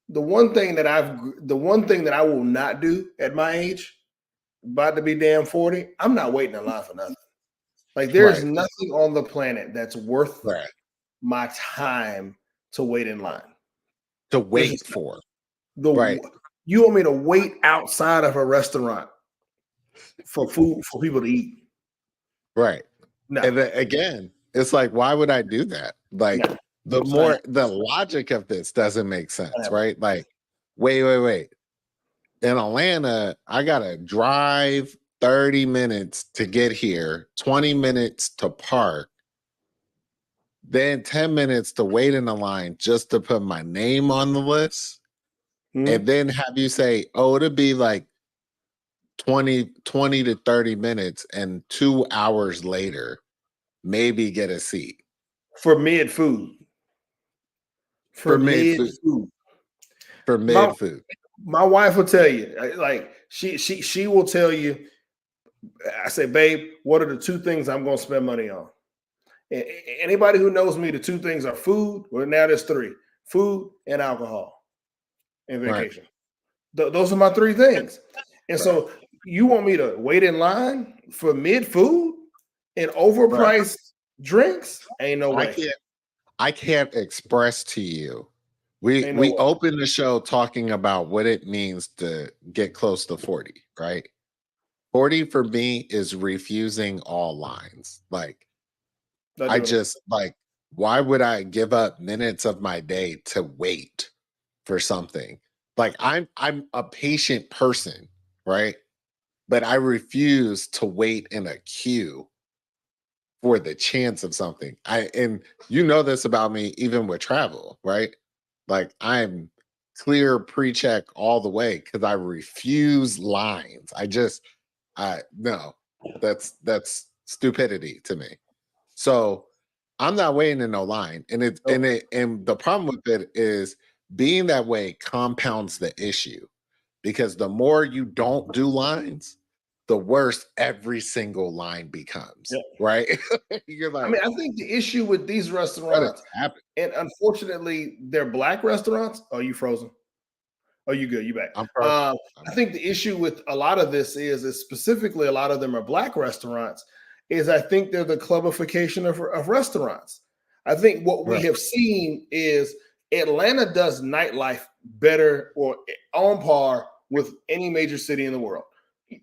The one thing that I will not do at my age, about to be damn 40, I'm not waiting in line for nothing. Like, there's nothing on the planet that's worth my time to wait in line. To wait for. You want me to wait outside of a restaurant for food for people to eat? Right. No. And then, again, it's like, why would I do that? Like, the logic of this doesn't make sense, right? Like, wait. In Atlanta, I gotta drive 30 minutes to get here, 20 minutes to park, then 10 minutes to wait in the line just to put my name on the list. and then have you say, oh, it'll be like 20 to 30 minutes, and 2 hours later, maybe get a seat. For mid food. For mid food. For mid food. My wife will tell you, like she will tell you, I say, babe, what are the two things I'm going to spend money on? Anybody who knows me, the two things are food. Well, now there's three: food and alcohol and vacation. Right. Those are my three things. And so you want me to wait in line for mid food and overpriced drinks? Ain't no way. I can't express to you. We opened the show talking about what it means to get close to 40, right? 40 for me is refusing all lines. Like, I just like, why would I give up minutes of my day to wait for something? Like, I'm a patient person, right? But I refuse to wait in a queue for the chance of something. And you know this about me, even with travel, right? Like, I'm clear pre-check all the way because I refuse lines. No, that's stupidity to me. So I'm not waiting in no line. And the problem with it is being that way compounds the issue, because the more you don't do lines, the worse every single line becomes. Right? You're like, I mean, I think the issue with these restaurants, and unfortunately, they're Black restaurants. Oh, you frozen? Oh, you good? You back? I think the issue with a lot of this is specifically a lot of them are Black restaurants. Is I think they're the clubification of restaurants. I think what we have seen is Atlanta does nightlife better or on par with any major city in the world.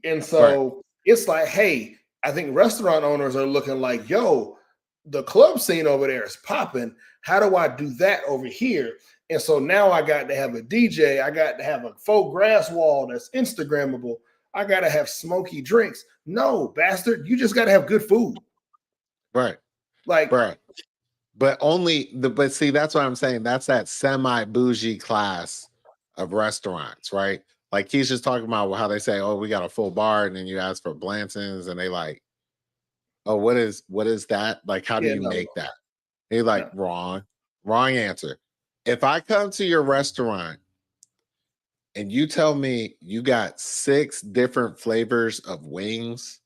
And so it's like, hey, I think restaurant owners are looking like, yo, the club scene over there is popping. How do I do that over here? And so now I got to have a DJ. I got to have a faux grass wall that's Instagrammable. I got to have smoky drinks. No, bastard, you just got to have good food. Right. Like, but see, that's what I'm saying. That's that semi-bougie class of restaurants, right? Like, he's just talking about how they say, oh, we got a full bar, and then you ask for Blanton's, and they like, oh, what is that? Like, how do you make that? They like, wrong answer. If I come to your restaurant and you tell me you got 6 different flavors of wings,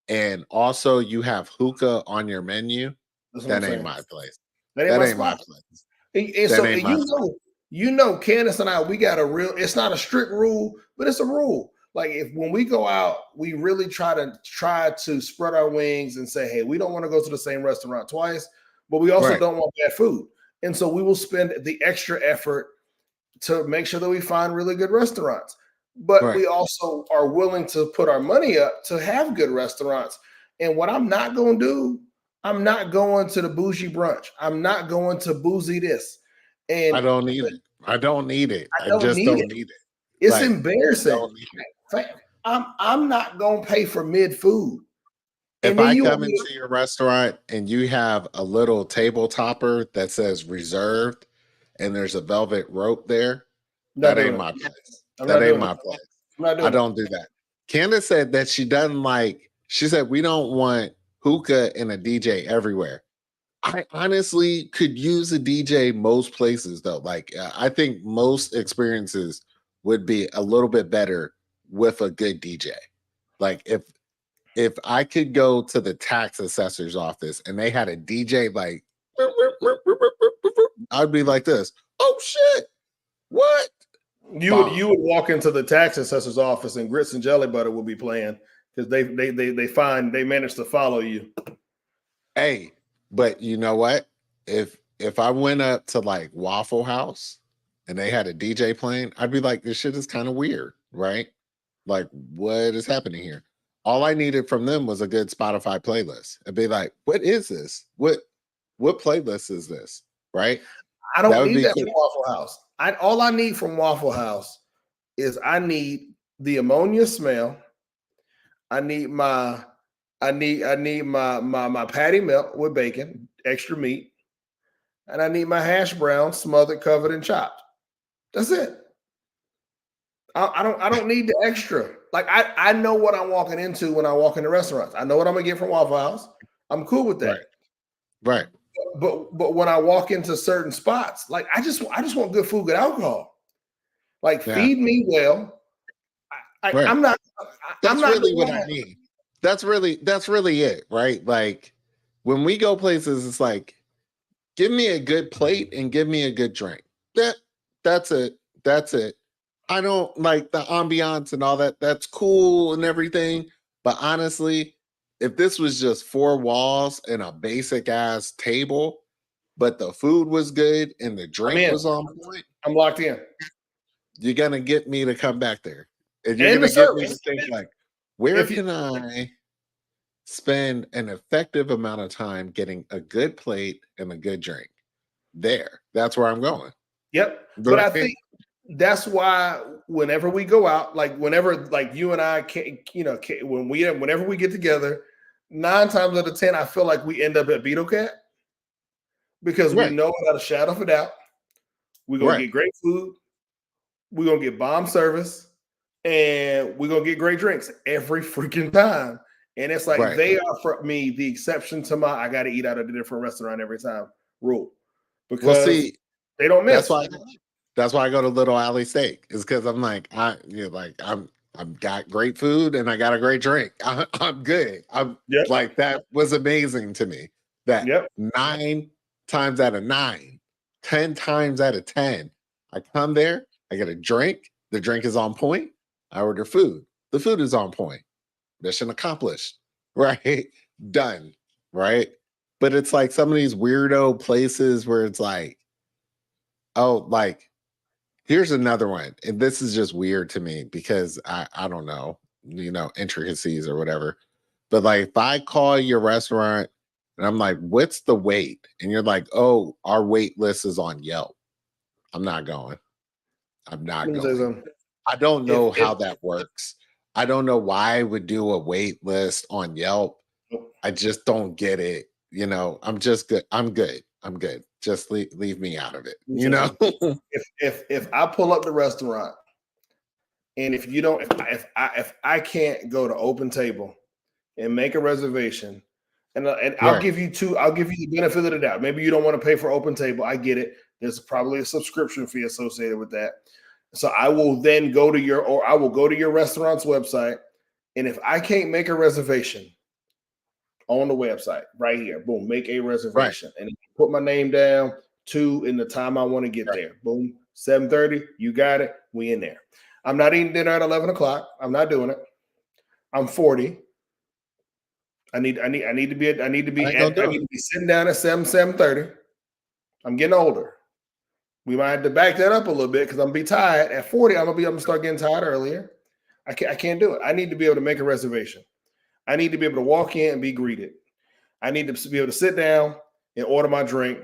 and also you have hookah on your menu, that ain't my place. That ain't my place. And so you know, Candace and I, we got a real, it's not a strict rule, but it's a rule. Like, when we go out, we really try to spread our wings and say, hey, we don't want to go to the same restaurant twice, but we also don't want bad food. And so we will spend the extra effort to make sure that we find really good restaurants. But we also are willing to put our money up to have good restaurants. And what I'm not going to do, I'm not going to the bougie brunch. I'm not going to boozy this. And I don't need it. I just don't need it. It's like, embarrassing. I'm not going to pay for mid food. If I come into your restaurant and you have a little table topper that says reserved and there's a velvet rope there, that ain't my place. That ain't my place. I don't do that. Candace said that she doesn't like, she said, we don't want hookah and a DJ everywhere. I honestly could use a DJ most places, though. Like, I think most experiences would be a little bit better with a good DJ. Like, if I could go to the tax assessor's office and they had a DJ, like, I'd be like this. Oh shit! What? You would walk into the tax assessor's office and Grits and Jelly Butter would be playing because they managed to follow you. Hey, but you know what? If I went up to like Waffle House and they had a DJ playing, I'd be like, this shit is kind of weird, right? Like, what is happening here? All I needed from them was a good Spotify playlist. I'd be like, what is this? What playlist is this? Right? I don't need that from Waffle House. All I need from Waffle House is I need the ammonia smell. I need my patty melt with bacon, extra meat, and I need my hash brown smothered, covered, and chopped. That's it. I don't need the extra. Like I know what I'm walking into when I walk into restaurants. I know what I'm gonna get from Waffle House. I'm cool with that. Right. Right. But when I walk into certain spots, like I just want good food, good alcohol. Like Yeah. feed me well. Right. I'm not. That's I'm not really the what one. I mean. That's really it, right? Like when we go places, it's like, give me a good plate and give me a good drink. That's it. That's it. I don't like the ambiance and all that. That's cool and everything. But honestly, if this was just four walls and a basic ass table, but the food was good and the I'm drink in. was on point, I'm locked in. you're gonna get me to come back there. And you're And the gonna get me to service. think like, where If you, can I spend an effective amount of time getting a good plate and a good drink? There. That's where I'm going. yep. But I Right? think that's why whenever we go out, like whenever like you and I can, whenever we get together, 9 times out of 10, I feel like we end up at Beetle Cat because we Right. know without a shadow of a doubt we're gonna Right. get great food, we're gonna get bomb service, and we're gonna get great drinks every freaking time. And it's like Right. they are for me the exception to my I gotta eat out at a different restaurant every time rule Well, because see, they don't that's miss. why that's why I go to Little Alley Steak, is because I'm like, I've got great food and I got a great drink. I'm good. I'm Yep. like, that was amazing to me. That Yep. 9 times out of 9, 10 times out of 10, I come there, I get a drink, the drink is on point. I order food, the food is on point. Mission accomplished, right? Done, right? But it's like some of these weirdo places where it's like, oh, like here's another one. And this is just weird to me because I don't know, intricacies or whatever. But like if I call your restaurant and I'm like, what's the wait? And you're like, oh, our wait list is on Yelp. I'm not going. I'm Let not me say going. something. I don't If know how that works. I don't know why I would do a wait list on Yelp. I just don't get it. I'm just good. I'm good. I'm good. Just leave me out of it. let me say something. If I pull up the restaurant and if you don't if I can't go to Open Table and make a reservation, and I'll Right. give you I'll give you the benefit of the doubt. Maybe you don't want to pay for Open Table. I get it. There's probably a subscription fee associated with that. So I will then go to your restaurant's website, and if I can't make a reservation on the website right here, boom, make a reservation, and put my name down in the time I want to get there. Boom, 7:30, you got it. We in there. I'm not eating dinner at 11 o'clock. I'm not doing it. I'm 40. I need to be sitting down at 7:30. I'm getting older. We might have to back that up a little bit because I'm gonna be tired. At 40, I'm gonna start getting tired earlier. I can't do it. I need to be able to make a reservation. I need to be able to walk in and be greeted. I need to be able to sit down and order my drink,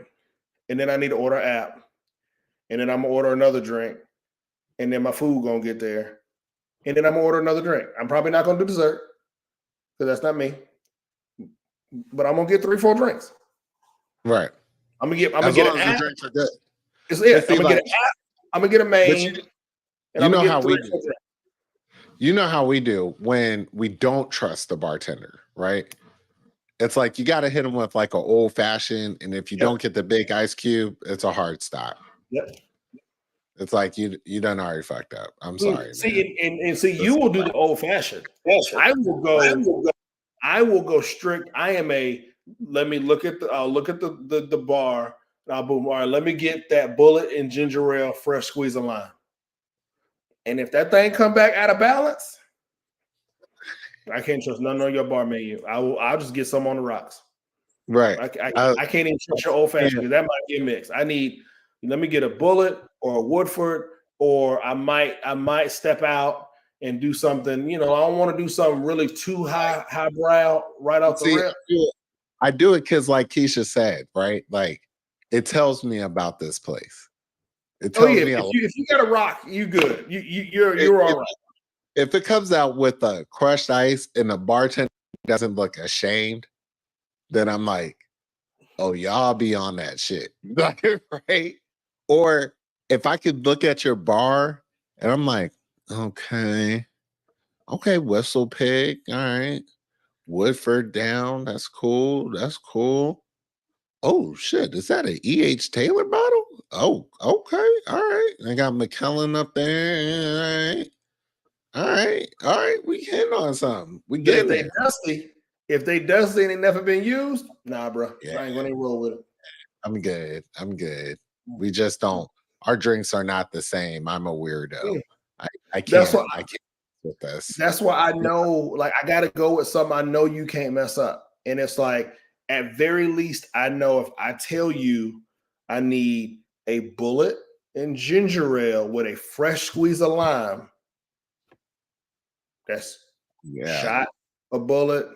and then I need to order an app, and then I'm gonna order another drink, and then my food gonna get there, and then I'm gonna order another drink. I'm probably not gonna do dessert because that's not me, but I'm gonna get 3, 4 drinks. Right. I'm gonna get As an long as the app. drinks are good. It's it. But see, I'm gonna like, get an app. I'm gonna get a but main, and you I'm know gonna how get we 3, do. 4 drinks. You know how we do when we don't trust the bartender, right? It's like you got to hit them with like an old fashioned, and if you Yep. don't get the big ice cube, it's a hard stop. Yep. It's like you done already fucked up. I'm sorry, man. See, and see, you will do the old fashioned. I will go. I will go strict. I am a. Let me look at the bar. Boom. All right, let me get that bullet and ginger ale, fresh squeeze of lime. And if that thing come back out of balance, I can't trust none on your bar menu. I'll just get some on the rocks. Right. I can't even trust your old fashioned. That might be a mix. Let me get a bullet or a Woodford, or I might step out and do something. I don't want to do something really too highbrow right off the rip. I do it because, like Keisha said, right? Like it tells me about this place. It tells me if you got a rock, you good. You're all right. If it comes out with a crushed ice and the bartender doesn't look ashamed, then I'm like, oh, y'all be on that shit. Right? Or if I could look at your bar and I'm like, Okay. Okay, Whistle Pig. All right. Woodford Down. That's cool. That's cool. Oh shit. Is that a E.H. Taylor bottle? Oh, okay. All right. I got McKellen up there. All right. All right. All right. We hitting on something. We But getting there. if they dusty and they never been used, nah, bro, Yeah, I ain't gonna roll with it. I'm good. I'm good. We just don't. Our drinks are not the same. I'm a weirdo. Mm. I I That's can't. what I can't with this. That's why I know, like, I gotta go with something I know you can't mess up. And it's like, at very least, I know if I tell you I need a bullet and ginger ale with a fresh squeeze of lime, that's Yeah. shot a bullet,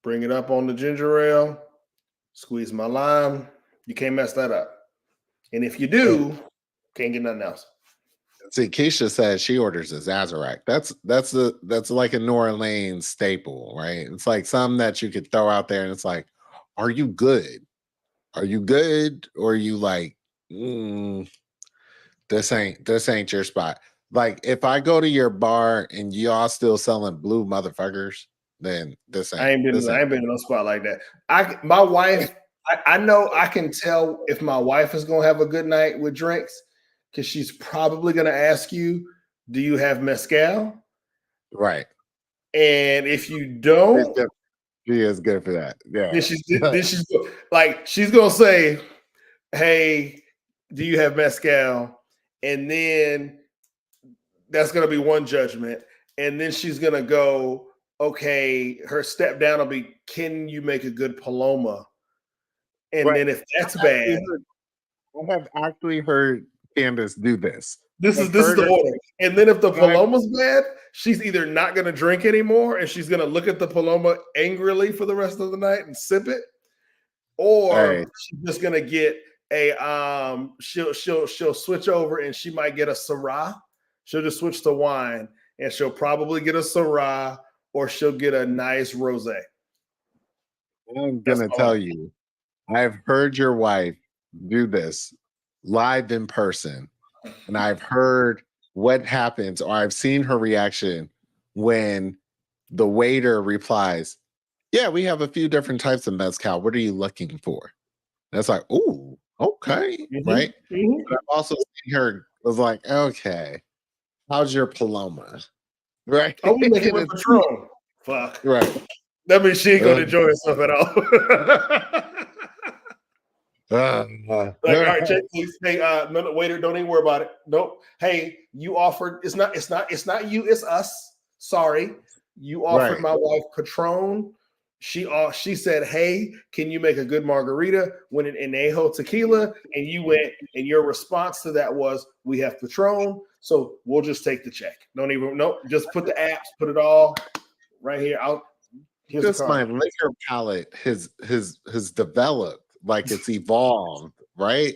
bring it up on the ginger ale, squeeze my lime. You can't mess that up. And if you do, can't get nothing else. See, Keisha says she orders a Sazerac. That's like a New Orleans staple, right? It's like something that you could throw out there, and it's like, are you good? Are you good? Or are you like, "Mm, this ain't your spot? Like, if I go to your bar and y'all still selling blue motherfuckers, then this I ain't ain't been this I ain't ain't been in no spot like that. My wife, I know I can tell if my wife is gonna have a good night with drinks because she's probably gonna ask you, "Do you have mezcal?" right. And if you She's don't, good. She is good for that. then Yeah. she's gonna say, "Hey, do you have mezcal?" And then that's gonna be one judgment, and then she's gonna go, "Okay." Her step down will be, "Can you make a good paloma?" And Right. then if that's I've actually bad, heard I have actually heard Candace do this. I've this is heard the her order. And then if the and I paloma's bad, she's either not going to drink anymore and she's going to look at the paloma angrily for the rest of the night and sip it, hey, or she's just going to get a she'll switch over and she might get a Syrah. She'll just switch to wine and she'll probably get a Syrah or she'll get a nice rosé. I'm That's gonna my wife. tell you, I've heard your wife do this live in person, and I've heard what happens, or I've seen her reaction when the waiter replies, "Yeah, we have a few different types of mezcal. What are you looking for?" That's like, "Ooh, okay, Mhm, right." mhm. But I've also seen her was like, "Okay, how's your Paloma?" Right? Oh, we make it And with it's Patron. Fuck. right. That means she ain't gonna Uh, enjoy herself at all. uh, Like, all right, check please. Hey, no, waiter, don't even worry about it. Nope. Hey, you offered. It's not you. It's us. Sorry, you offered right. my wife Patron. She said, "Hey, can you make a good margarita with an anejo tequila?" And you went, and your response to that was, "We have Patron, so we'll just take the check. Don't even nope. Just put the apps, put it all right here. I'll here's the Just my card." liquor palate has developed, like it's evolved, right?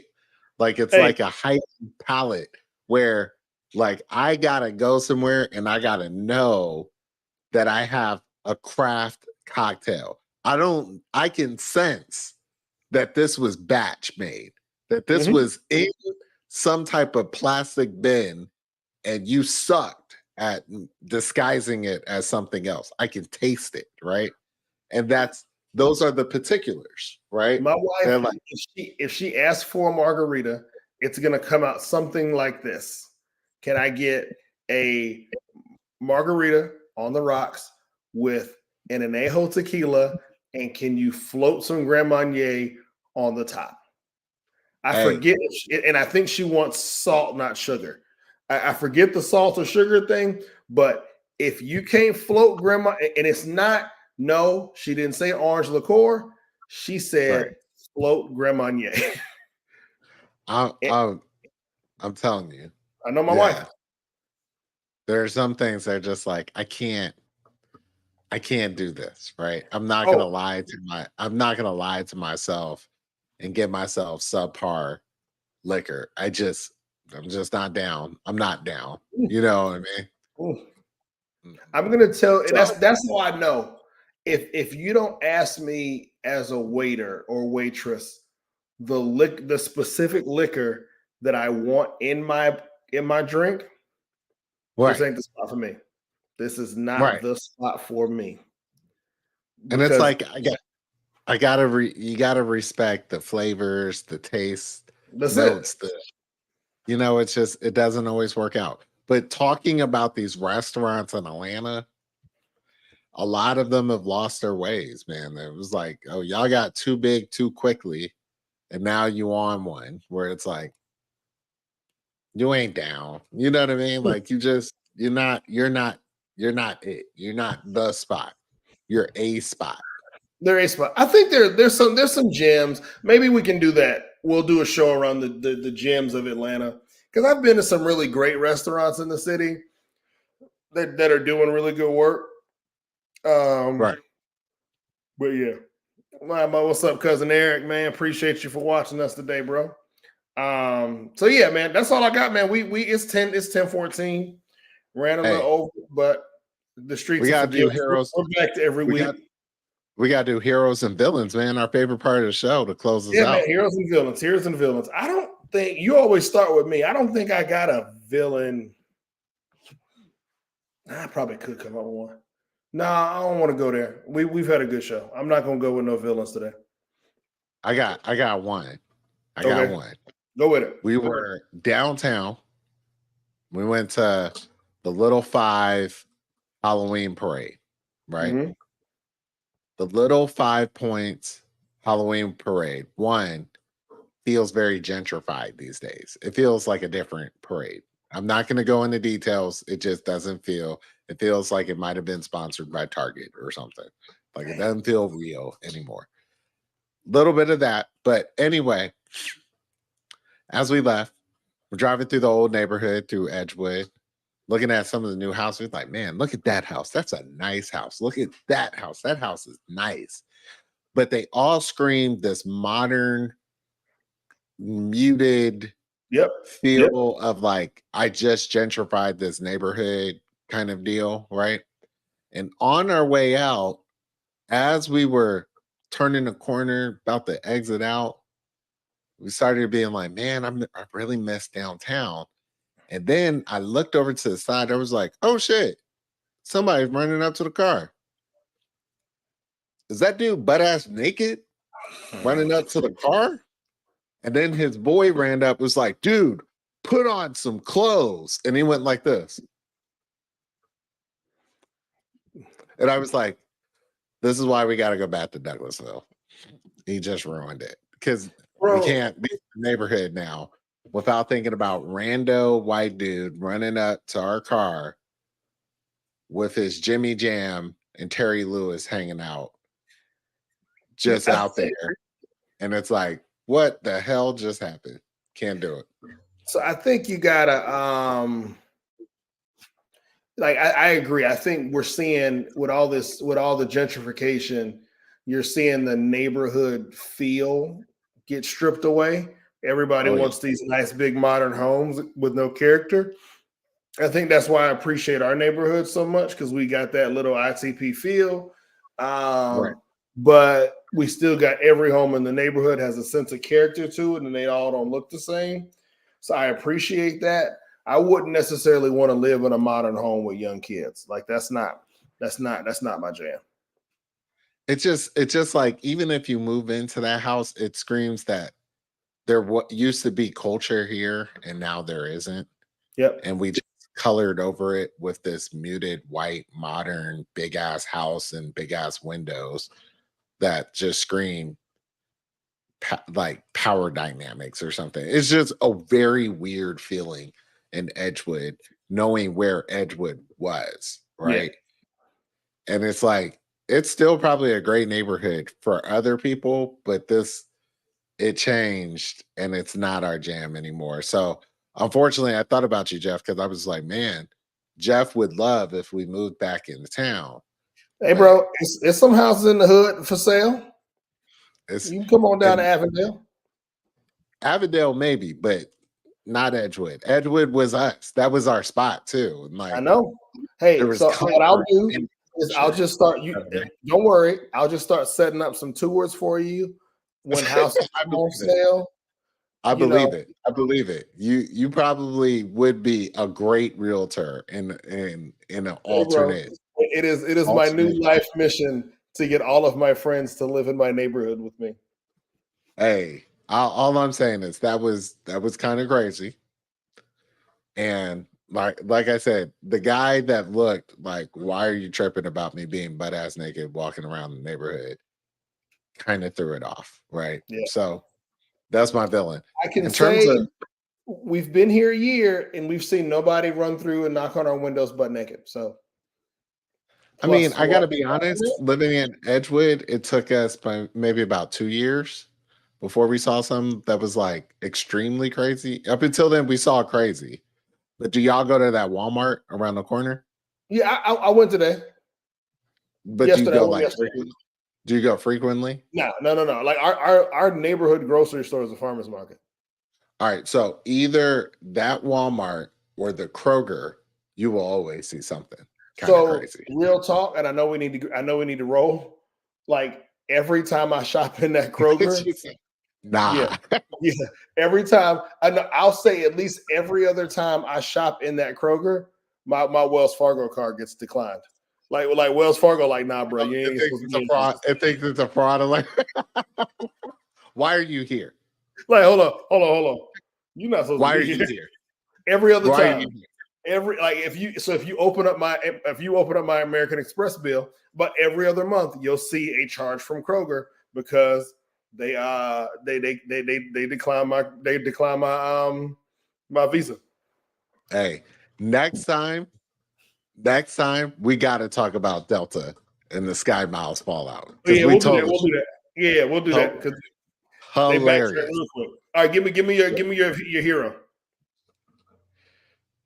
Like it's Hey, like a heightened palate where like I gotta go somewhere and I gotta know that I have a craft cocktail. I can sense that this was batch made, that this mhm. was in some type of plastic bin and you sucked at disguising it as something else. I can taste it, right? And those are the particulars, right? My They're wife, like, if she asks for a margarita, it's gonna come out something like this. Can I get a margarita on the rocks with an anejo tequila, and can you float some Grand Marnier on the top? I hey, forget, and I think she wants salt, not sugar. I forget the salt or sugar thing, but if you can't float grandma, and it's not, no, she didn't say orange liqueur. She right. said float Grand Marnier. I'm And I'm I'm telling you, I know my wife. yeah. There are some things that are just like I can't do this, right? Oh, I'm not gonna lie to myself and get myself subpar liquor. I'm just not down. I'm not down. You know what I mean? ooh. Mm. I'm gonna tell, and So that's how I know. If you don't ask me as a waiter or waitress the specific liquor that I want in my drink, This Right. ain't the spot for me. This is not Right. the spot for me. And it's Because like you gotta respect the flavors, the taste, that's it. notes, it's just it doesn't always work out. But talking about these restaurants in Atlanta, a lot of them have lost their ways, man. It was like, oh, y'all got too big too quickly, and now you on one where it's like you ain't down. You know what I mean? Like you're not it. You're not the spot. You're a spot. There is spot. I think there's some gems. Maybe we can do that. We'll do a show around the gems of Atlanta because I've been to some really great restaurants in the city that are doing really good work. Right. But yeah, what's up, cousin Eric? Man, appreciate you for watching us today, bro. So yeah, man, that's all I got, man. We it's 10:14. Ran a little Hey, over, but the streets we of gotta do forgiveness. heroes. We're back to every We week. got we gotta do heroes and villains, man. Our favorite part of the show to close us Yeah, man, out. heroes and villains. Heroes and villains. I don't think you always start with me. I don't think I got a villain. I probably could come up with one. Nah, I don't want to go there. We've had a good show. I'm not gonna go with no villains today. I got one. I got Okay, one. go with it. We were downtown. We went to the Little Five Halloween parade, right? Mhm. The Little 5 Points Halloween parade. One feels very gentrified these days. It feels like a different parade. I'm not going to go into details. It just doesn't feel. It feels like it might have been sponsored by Target or something. Like it doesn't feel real anymore. Little bit of that, but anyway, as we left, we're driving through the old neighborhood through Edgewood, looking at some of the new houses. Like, man, look at that house. That's a nice house. Look at that house. That house is nice. But they all scream this modern, muted Yep. feel of like, I just gentrified this neighborhood kind of deal, right? And on our way out, as we were turning the corner, about to exit out, we started being like, man, I really miss downtown. And then I looked over to the side. I was like, oh shit, somebody's running up to the car. Is that dude butt ass naked running up to the car? And then his boy ran up, was like, dude, put on some clothes. And he went like this. And I was like, this is why we got to go back to Douglasville. He just ruined it. Because we can't be in the neighborhood now without thinking about rando white dude running up to our car with his Jimmy Jam and Terry Lewis hanging out just out there. And it's like, what the hell just happened? Can't do it. So I think you gotta like I agree. I think we're seeing with all the gentrification, you're seeing the neighborhood feel get stripped away. Everybody wants these nice big modern homes with no character. I think that's why I appreciate our neighborhood so much because we got that little ITP feel. Right. But we still got every home in the neighborhood has a sense of character to it, and they all don't look the same. So I appreciate that. I wouldn't necessarily want to live in a modern home with young kids. Like that's not my jam. It's just like, even if you move into that house, it screams that there what used to be culture here and now there isn't. Yep. And we just colored over it with this muted white modern big ass house and big ass windows that just scream like power dynamics or something. It's just a very weird feeling in Edgewood, knowing where Edgewood was, right? Yeah. And it's like, it's still probably a great neighborhood for other people, but it changed and it's not our jam anymore. So unfortunately, I thought about you, Jeff, because I was like, man, Jeff would love if we moved back into town. Hey, bro, it's some houses in the hood for sale. You can come on down to Avondale. Avondale, maybe, but not Edgewood. Edgewood was us. That was our spot too. Like, I know. Hey, so what I'll do is I'll just start. Don't worry. I'll just start setting up some tours for you when houses come on sale. I you know, believe it. I believe it. You probably would be a great realtor in an hey, bro, it is my new alternate. life mission to get all of my friends to live in my neighborhood with me. Hey, all I'm saying is that was kind of crazy. And like I said, the guy that looked like, why are you tripping about me being butt ass naked walking around the neighborhood? Kind of threw it off, right? Yeah, So that's my villain. I can In terms say of, we've been here a year and we've seen nobody run through and knock on our windows butt naked. So I mean, plus I got one. to be honest, living in Edgewood, it took us maybe about 2 years before we saw something that was like extremely crazy. Up until then, we saw crazy. But do y'all go to that Walmart around the corner? Yeah, I went today. But do you Yesterday, I go went like yesterday. frequently? Do you go frequently? No. Like our neighborhood grocery store is a farmer's market. All right. So either that Walmart or the Kroger, you will always see something kind of So crazy. real talk, and I know we need to roll. Like every time I shop in that Kroger, She said, yeah, nah. yeah. Every time I know, I'll say at least every other time I shop in that Kroger, my Wells Fargo card gets declined. Like Wells Fargo, like nah, bro, you It ain't thinks supposed to it's be a in fraud. this. It thinks it's a fraud alert. Why are you here? Like hold on. You're not supposed to Why are be you here. here? Every other Why are you time. here? Every like if you open up my American Express bill, but every other month you'll see a charge from Kroger because they decline my Visa. Hey, next time, we got to talk about Delta and the Sky Miles fallout Oh, because yeah, we we'll do that. totally We'll do that. Yeah, we'll do that because they backtrack hilarious. real quick. All right, give me your hero.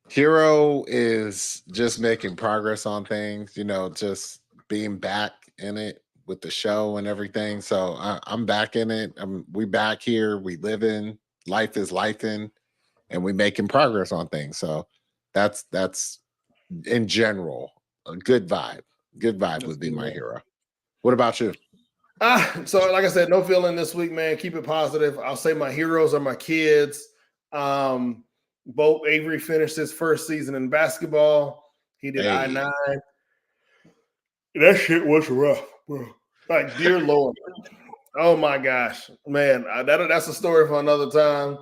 Hero is just making progress on things, just being back in it with the show and everything. So I'm back in it. We back here. We live in life is life in, and we making progress on things. So that's in general a good vibe. Good vibe That's would be good, my man. hero. What about you? So like I said, no feeling this week, man. Keep it positive. I'll say my heroes are my kids. Both Avery finished his first season in basketball. He did Hey, I-9. That shit was rough, bro. Like, dear Lord. Oh my gosh, man. That's a story for another time.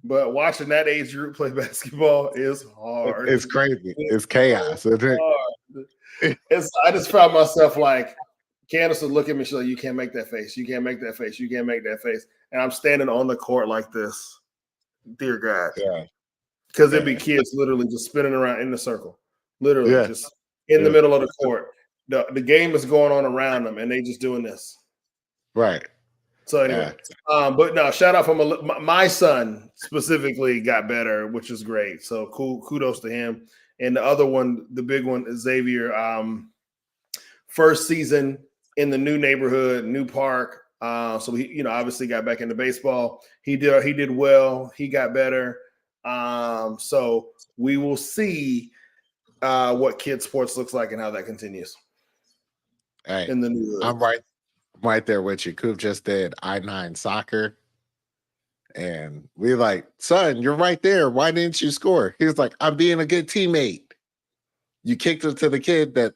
But watching that age group play basketball is hard. it's crazy. It's It's so chaos. Isn't hard. it? I just found myself like, Candace would look at me, she's like, you can't make that face. You can't make that face. You can't make that face. And I'm standing on the court like this. Dear God. Yeah, Because it'd be yeah, kids literally just spinning around in the circle. Literally yeah, just in the yeah. middle of the court. The game is going on around them and they just doing this. Right. So anyway, Yeah. but no, shout out from my son specifically got better, which is great. So cool, kudos to him. And the other one, the big one, is Xavier. First season in the new neighborhood, new park. So he, obviously got back into baseball. He did well. He got better. So we will see what kid sports looks like and how that continues Hey, in the new hood. I'm right there with you. Coop just did I-9 soccer. And we like, son, you're right there. Why didn't you score? He was like, I'm being a good teammate. You kicked it to the kid that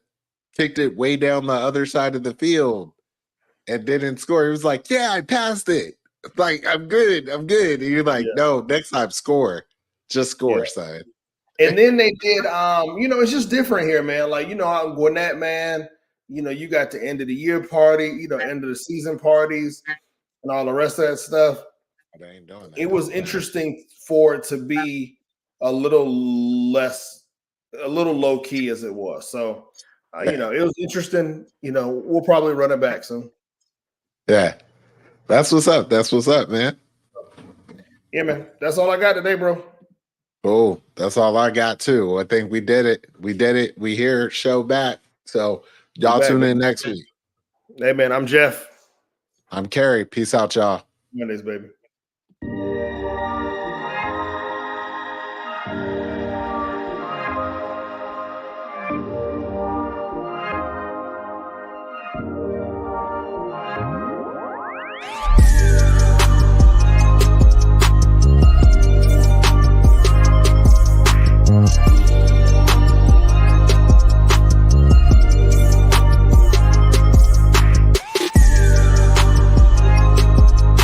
kicked it way down the other side of the field and didn't score. He was like, yeah, I passed it. It's like, I'm good. I'm good. And you're like, Yeah, no, next time score. Just yeah. score, son. And then they did, it's just different here, man. Like, out in Gwinnett, man, you got the end of the year party, end of the season parties and all the rest of that stuff. They ain't doing It that. was interesting for it to be a little low key as it was. So, Yeah. it was interesting. We'll probably run it back soon. Yeah. That's what's up. That's what's up, man. Yeah, man. That's all I got today, bro. Cool. That's all I got too. I think we did it. We did it. We here, show back. So We y'all back, tune in baby. next week. Hey, man. I'm Jeff. I'm Kerry. Peace out, y'all. Mondays, baby.